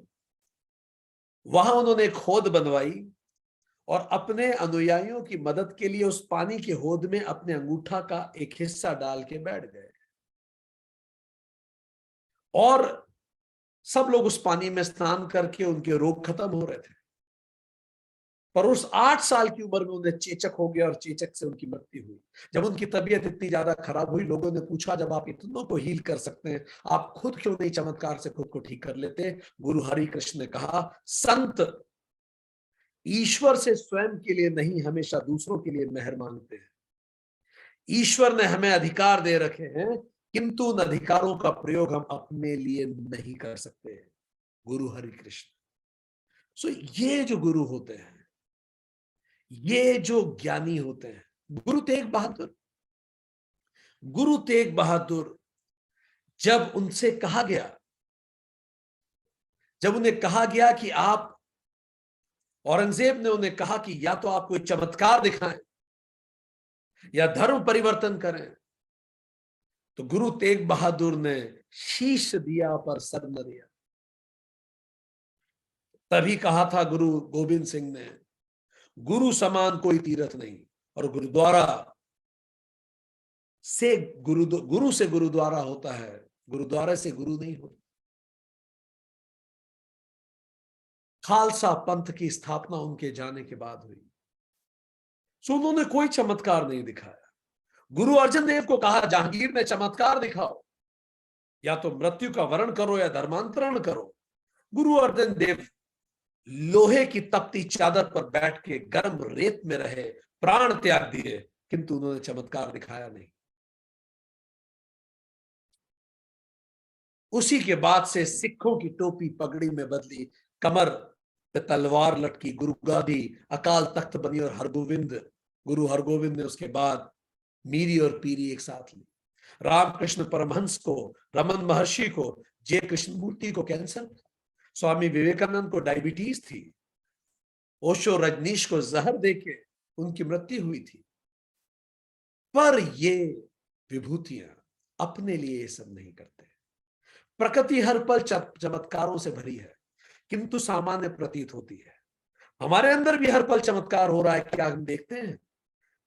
वहां उन्होंने एक होद बनवाई और अपने अनुयायियों की मदद के लिए उस पानी के होद में अपने अंगूठा का एक हिस्सा डाल के बैठ गए, और सब लोग उस पानी में स्नान करके उनके रोग खत्म हो रहे थे। पर उस 8 साल की उम्र में उन्हें चेचक हो गया और चेचक से उनकी मृत्यु हुई। जब उनकी तबीयत इतनी ज्यादा खराब हुई, लोगों ने पूछा, जब आप इतनों को हील कर सकते हैं, आप खुद क्यों नहीं चमत्कार से खुद को ठीक कर लेते? गुरु हरिकृष्ण ने कहा, संत ईश्वर से स्वयं के लिए नहीं, हमेशा दूसरों के लिए मेहर मांगते हैं। ईश्वर ने हमें अधिकार दे रखे हैं, किंतु उन अधिकारों का प्रयोग हम अपने लिए नहीं कर सकते। गुरु हरिकृष्ण। सो ये जो गुरु होते हैं, ये जो ज्ञानी होते हैं, गुरु तेग बहादुर, गुरु तेग बहादुर, जब उनसे कहा गया, जब उन्हें कहा गया कि आप, औरंगजेब ने उन्हें कहा कि या तो आप कोई चमत्कार दिखाएं या धर्म परिवर्तन करें, तो गुरु तेग बहादुर ने शीश दिया पर सर न दिया। तभी कहा था गुरु गोविंद सिंह ने, गुरु समान कोई तीर्थ नहीं, और गुरुद्वारा से गुरु से गुरुद्वारा होता है, गुरुद्वारे से गुरु नहीं होता। खालसा पंथ की स्थापना उनके जाने के बाद हुई, सो उन्होंने कोई चमत्कार नहीं दिखाया। गुरु अर्जन देव को कहा, जहांगीर ने चमत्कार दिखाओ, या तो मृत्यु का वर्ण करो या धर्मांतरण करो। गुरु अर्जन देव लोहे की तपती चादर पर बैठ के गर्म रेत में रहे, प्राण त्याग दिए, किंतु उन्होंने चमत्कार दिखाया नहीं। उसी के बाद से सिखों की टोपी पगड़ी में बदली, कमर पे तलवार लटकी, गुरु गादी अकाल तख्त बनी, और गुरु हरगोविंद ने उसके बाद मीरी और पीरी एक साथ ली। रामकृष्ण परमहंस को, रमन महर्षि को, जय कृष्णमूर्ति को कैंसर, स्वामी विवेकानंद को डायबिटीज थी, ओशो रजनीश को जहर देके उनकी मृत्यु हुई थी। पर ये विभूतियां अपने लिए ये सब नहीं करते। प्रकृति हर पल चमत्कारों से भरी है, किंतु सामान्य प्रतीत होती है। हमारे अंदर भी हर पल चमत्कार हो रहा है, क्या हम देखते हैं?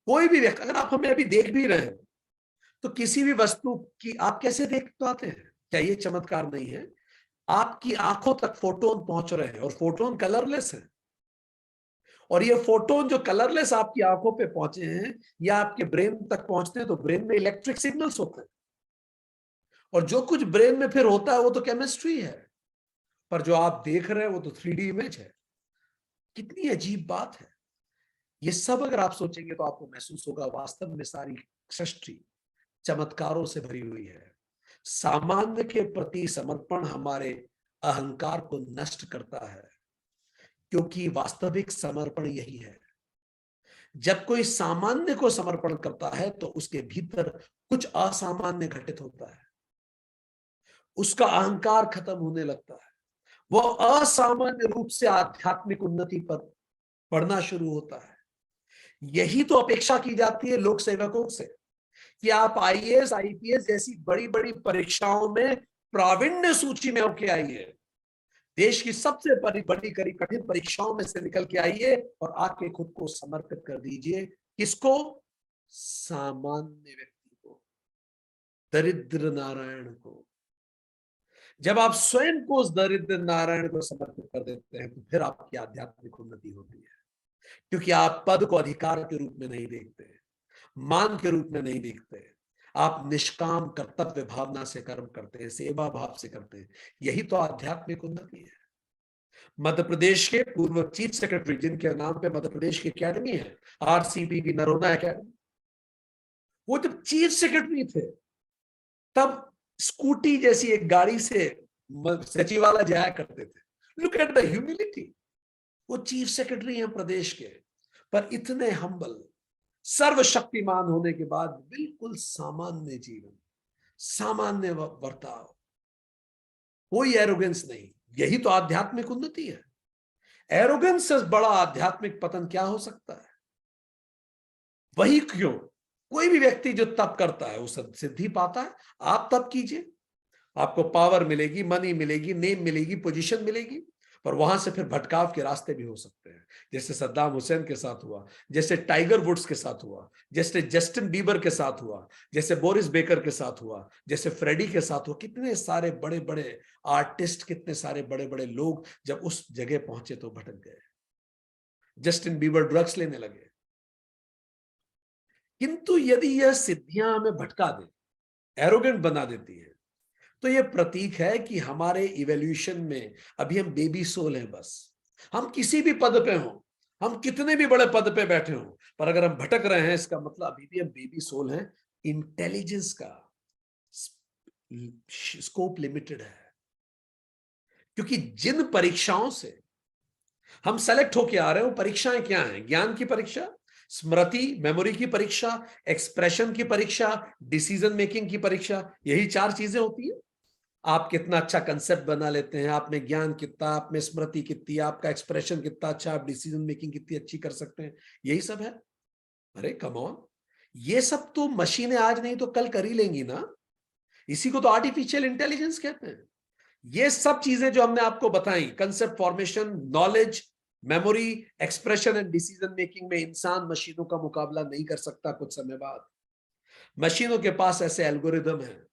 कोई भी व्यक्ति, अगर आप हमें अभी देख भी रहे हैं, तो किसी भी वस्तु की आप कैसे देख पाते हैं? क्या ये चमत्कार नहीं है? आपकी आंखों तक फोटोन पहुंच रहे हैं, और फोटोन कलरलेस है, और ये फोटोन जो कलरलेस आपकी आंखों पे पहुंचे हैं, या आपके ब्रेन तक पहुंचते हैं, तो ब्रेन में इलेक्ट्रिक सिग्नल्स होते हैं, और जो कुछ ब्रेन में फिर होता है वो तो केमिस्ट्री है, पर जो आप देख रहे हैं वो तो 3D इमेज है। कितनी अजीब बात है। ये सब अगर आप सोचेंगे तो आपको महसूस होगा, वास्तव में सारी सृष्टि चमत्कारों से भरी हुई है। सामान्य के प्रति समर्पण हमारे अहंकार को नष्ट करता है, क्योंकि वास्तविक समर्पण यही है। जब कोई सामान्य को समर्पण करता है तो उसके भीतर कुछ असामान्य घटित होता है, उसका अहंकार खत्म होने लगता है, वो असामान्य रूप से आध्यात्मिक उन्नति पर बढ़ना शुरू होता है। यही तो अपेक्षा की जाती है लोक सेवकों से, कि आप आईएएस आईपीएस जैसी बड़ी बड़ी परीक्षाओं में प्रावीण्य सूची में होके आइए, देश की सबसे बड़ी कठिन परीक्षाओं में से निकल के आइए और आके खुद को समर्पित कर दीजिए। किसको? सामान्य व्यक्ति को, दरिद्र नारायण को। जब आप स्वयं को उस दरिद्र नारायण को समर्पित कर देते हैं तो फिर आपकी आध्यात्मिक उन्नति होती है, क्योंकि आप पद को अधिकार के रूप में नहीं देखते, मान के रूप में नहीं देखते। आप निष्काम कर्तव्य भावना से कर्म करते हैं, सेवा भाव से करते हैं। यही तो आध्यात्मिक उन्नति है। मध्य प्रदेश के पूर्व चीफ सेक्रेटरी, जिनके नाम पे मध्य प्रदेश की एकेडमी है, RCPV नरोना एकेडमी, वो जब चीफ सेक्रेटरी थे तब स्कूटी जैसी एक गाड़ी से सचिवालय जाया करते थे। Look at the humility. वो चीफ सेक्रेटरी हैं प्रदेश के, पर इतने हम्बल, सर्वशक्तिमान होने के बाद बिल्कुल सामान्य जीवन, सामान्य बर्ताव, कोई एरोगेंस नहीं। यही तो आध्यात्मिक उन्नति है। एरोगेंस से बड़ा आध्यात्मिक पतन क्या हो सकता है? वही क्यों कोई भी व्यक्ति जो तप करता है वो सिद्धि पाता है। आप तप कीजिए, आपको पावर मिलेगी, मनी मिलेगी, नेम मिलेगी, पोजीशन मिलेगी, पर वहां से फिर भटकाव के रास्ते भी हो सकते हैं, जैसे सद्दाम हुसैन के साथ हुआ, जैसे टाइगर वुड्स के साथ हुआ, जैसे जस्टिन बीबर के साथ हुआ, जैसे बोरिस बेकर के साथ हुआ, जैसे फ्रेडी के साथ हुआ। कितने सारे बड़े बड़े आर्टिस्ट, कितने सारे बड़े बड़े लोग जब उस जगह पहुंचे तो भटक गए। जस्टिन बीबर ड्रग्स लेने लगे। किंतु यदि यह सिद्धियां हमें भटका दे, एरोगेंट बना देती है, तो यह प्रतीक है कि हमारे इवोल्यूशन में अभी हम बेबी सोल हैं। बस हम किसी भी पद पे हों, हम कितने भी बड़े पद पे बैठे हों, पर अगर हम भटक रहे हैं, इसका मतलब अभी भी हम बेबी सोल हैं। इंटेलिजेंस का स्कोप लिमिटेड है, क्योंकि जिन परीक्षाओं से हम सेलेक्ट होके आ रहे हो, परीक्षाएं क्या हैं? ज्ञान की परीक्षा, स्मृति मेमोरी की परीक्षा, एक्सप्रेशन की परीक्षा, डिसीजन मेकिंग की परीक्षा। यही 4 चीजें होती है। आप कितना अच्छा कंसेप्ट बना लेते हैं, आप में ज्ञान कितना, आप में स्मृति कितनी, आपका एक्सप्रेशन कितना अच्छा, आप डिसीजन मेकिंग कितनी अच्छी कर सकते हैं, यही सब है। अरे कम ऑन, ये सब तो मशीनें आज नहीं तो कल कर ही लेंगी ना। इसी को तो आर्टिफिशियल इंटेलिजेंस कहते हैं। ये सब चीजें जो हमने आपको बताई, concept formation, knowledge, memory, expression and decision making में इंसान मशीनों का मुकाबला नहीं कर सकता कुछ समय बाद। मशीनों के पास ऐसे एल्गोरिदम है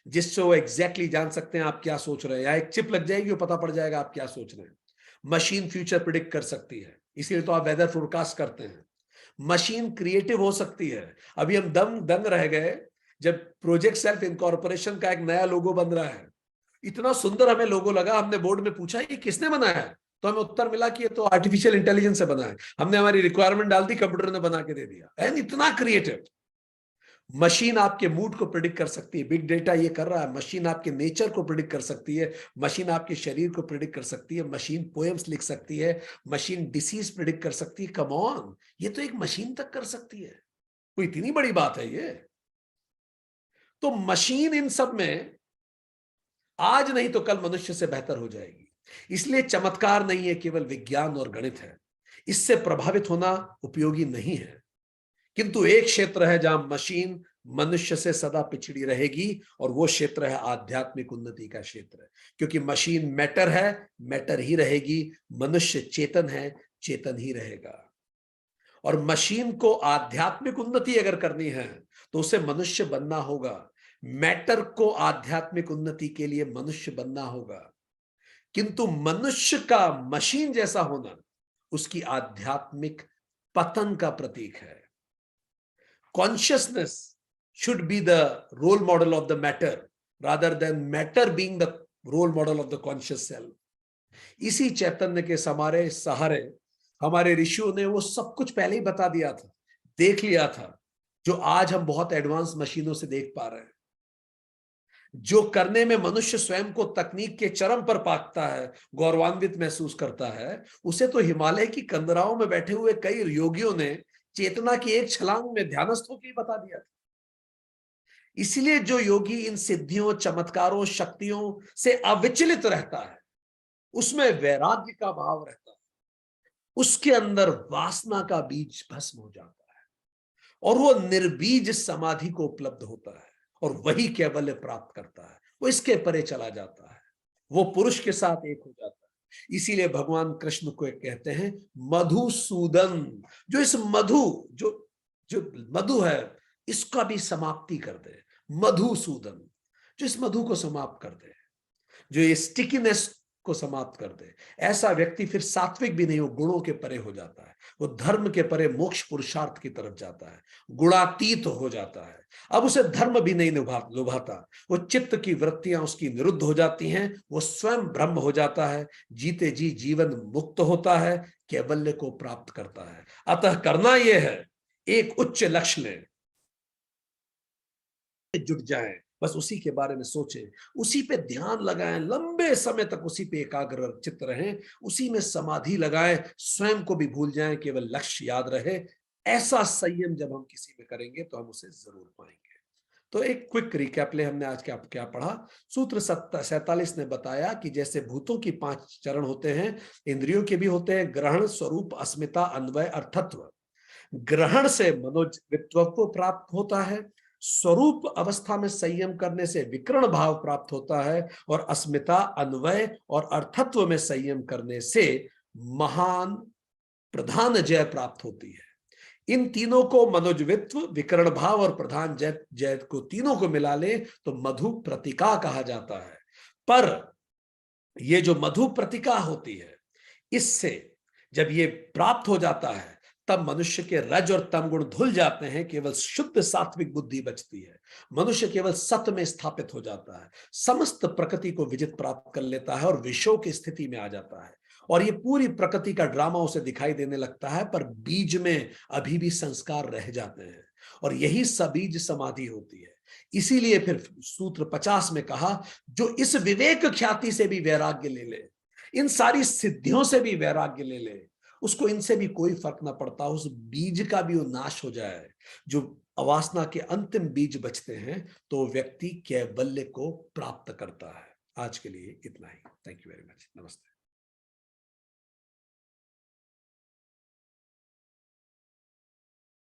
जिससे वो एग्जैक्टली जान सकते हैं आप क्या सोच रहे हैं, या एक चिप लग जाएगी, वो पता पड़ जाएगा आप क्या सोच रहे हैं। मशीन फ्यूचर प्रिडिक्ट कर सकती है, इसीलिए तो आप वेदर फोरकास्ट करते हैं। मशीन क्रिएटिव हो सकती है। अभी हम दंग रह गए जब प्रोजेक्ट सेल्फ इनकॉर्पोरेशन का एक नया लोगो बन रहा है। इतना सुंदर हमें लोगो लगा, हमने बोर्ड में पूछा ये किसने बनाया है, तो हमें उत्तर मिला कि ये तो आर्टिफिशियल इंटेलिजेंस से बना है। हमने हमारी रिक्वायरमेंट डाल दी, कंप्यूटर ने बना के दे दिया। एंड इतना क्रिएटिव। मशीन आपके मूड को प्रिडिक्ट कर सकती है, बिग डेटा ये कर रहा है। मशीन आपके नेचर को प्रिडिक्ट कर सकती है, मशीन आपके शरीर को प्रिडिक्ट कर सकती है, मशीन पोएम्स लिख सकती है, मशीन डिसीज प्रिडिक्ट कर सकती है। कम ऑन, ये तो एक मशीन तक कर सकती है, कोई इतनी बड़ी बात है ये? तो मशीन इन सब में आज नहीं तो कल मनुष्य से बेहतर हो जाएगी। इसलिए चमत्कार नहीं है, केवल विज्ञान और गणित है। इससे प्रभावित होना उपयोगी नहीं है। किंतु एक क्षेत्र है जहां मशीन मनुष्य से सदा पिछड़ी रहेगी, और वो क्षेत्र है आध्यात्मिक उन्नति का क्षेत्र। क्योंकि मशीन मैटर है, मैटर ही रहेगी। मनुष्य चेतन है, चेतन ही रहेगा। और मशीन को आध्यात्मिक उन्नति अगर करनी है तो उसे मनुष्य बनना होगा। मैटर को आध्यात्मिक उन्नति के लिए मनुष्य बनना होगा। किंतु मनुष्य का मशीन जैसा होना उसकी आध्यात्मिक पतन का प्रतीक है। Consciousness should be the role model of the matter rather than matter being the role model of the conscious self. इसी चैतन्य के सहारे हमारे ऋषियों ने वो सब कुछ पहले ही बता दिया था, देख लिया था, जो आज हम बहुत एडवांस मशीनों से देख पा रहे हैं। जो करने में मनुष्य स्वयं को तकनीक के चरम पर पाता है, गौरवान्वित महसूस करता है, उसे तो हिमालय की कंदराओं में बैठे हुए कई योगियों ने चेतना की एक छलांग में ध्यानस्थ होकर बता दिया था। इसलिए जो योगी इन सिद्धियों, चमत्कारों, शक्तियों से अविचलित रहता है, उसमें वैराग्य का भाव रहता है, उसके अंदर वासना का बीज भस्म हो जाता है, और वो निर्बीज समाधि को उपलब्ध होता है, और वही कैवल्य प्राप्त करता है। वो इसके परे चला जाता है, वो पुरुष के साथ एक हो जाता है, इसीलिए भगवान कृष्ण को कहते हैं मधुसूदन, जो इस मधु जो जो मधु है इसका भी समाप्ति कर दे। मधुसूदन, जो इस मधु को समाप्त कर दे, जो ये स्टिकीनेस को समाप्त कर दे। ऐसा व्यक्ति फिर सात्विक भी नहीं, वो गुणों के परे हो जाता है, वो धर्म के परे मोक्ष पुरुषार्थ की तरफ जाता है, गुणातीत हो जाता है। अब उसे धर्म भी नहीं लुभाता, वो चित्त की वृत्तियां उसकी निरुद्ध हो जाती हैं, वो स्वयं ब्रह्म हो जाता है, जीते जी जीवन मुक्त होता है, कैवल्य को प्राप्त करता है। अतः करना यह है, एक उच्च लक्ष्य लें, जुट जाएं, बस उसी के बारे में सोचें, उसी पे ध्यान लगाएं, लंबे समय तक उसी पे एकाग्र चित्त रहें, उसी में समाधि लगाएं, स्वयं को भी भूल जाएं, केवल लक्ष्य याद रहे। ऐसा संयम जब हम किसी में करेंगे तो हम उसे जरूर पाएंगे। तो एक क्विक रिकैप ले, हमने आज क्या पढ़ा। सूत्र 47 ने बताया कि जैसे भूतों की 5 चरण होते हैं, इंद्रियों के भी होते हैं, ग्रहण, स्वरूप, अस्मिता, अन्वय, अर्थत्व। ग्रहण से मनोजवित्व को प्राप्त होता है, स्वरूप अवस्था में संयम करने से विकर्ण भाव प्राप्त होता है, और अस्मिता, अन्वय और अर्थत्व में संयम करने से महान प्रधान जय प्राप्त होती है। इन तीनों को, मनोजवित्व, विकर्ण भाव और प्रधान जय को, तीनों को मिला ले तो मधु प्रतिका कहा जाता है। पर ये जो मधु प्रतिका होती है, इससे जब ये प्राप्त हो जाता है तब मनुष्य के रज और तम गुण धुल जाते हैं, केवल शुद्ध सात्विक बुद्धि बचती है। मनुष्य केवल सत्य में स्थापित हो जाता है, समस्त प्रकृति को विजित प्राप्त कर लेता है और विषयों की स्थिति में आ जाता है, और ये पूरी प्रकृति का ड्रामा उसे दिखाई देने लगता है, पर बीज में अभी भी संस्कार रह जाते हैं, और यही सबीज समाधि होती है। इसीलिए फिर सूत्र 50 में कहा, जो इस विवेक ख्याति से भी वैराग्य ले ले, इन सारी सिद्धियों से भी वैराग्य ले ले, उसको इनसे भी कोई फर्क ना पड़ता, उस बीज का भी वो नाश हो जाए, जो अवासना के अंतिम बीज बचते हैं, तो व्यक्ति कैवल्य को प्राप्त करता है। आज के लिए इतना ही। Thank you very much. नमस्ते।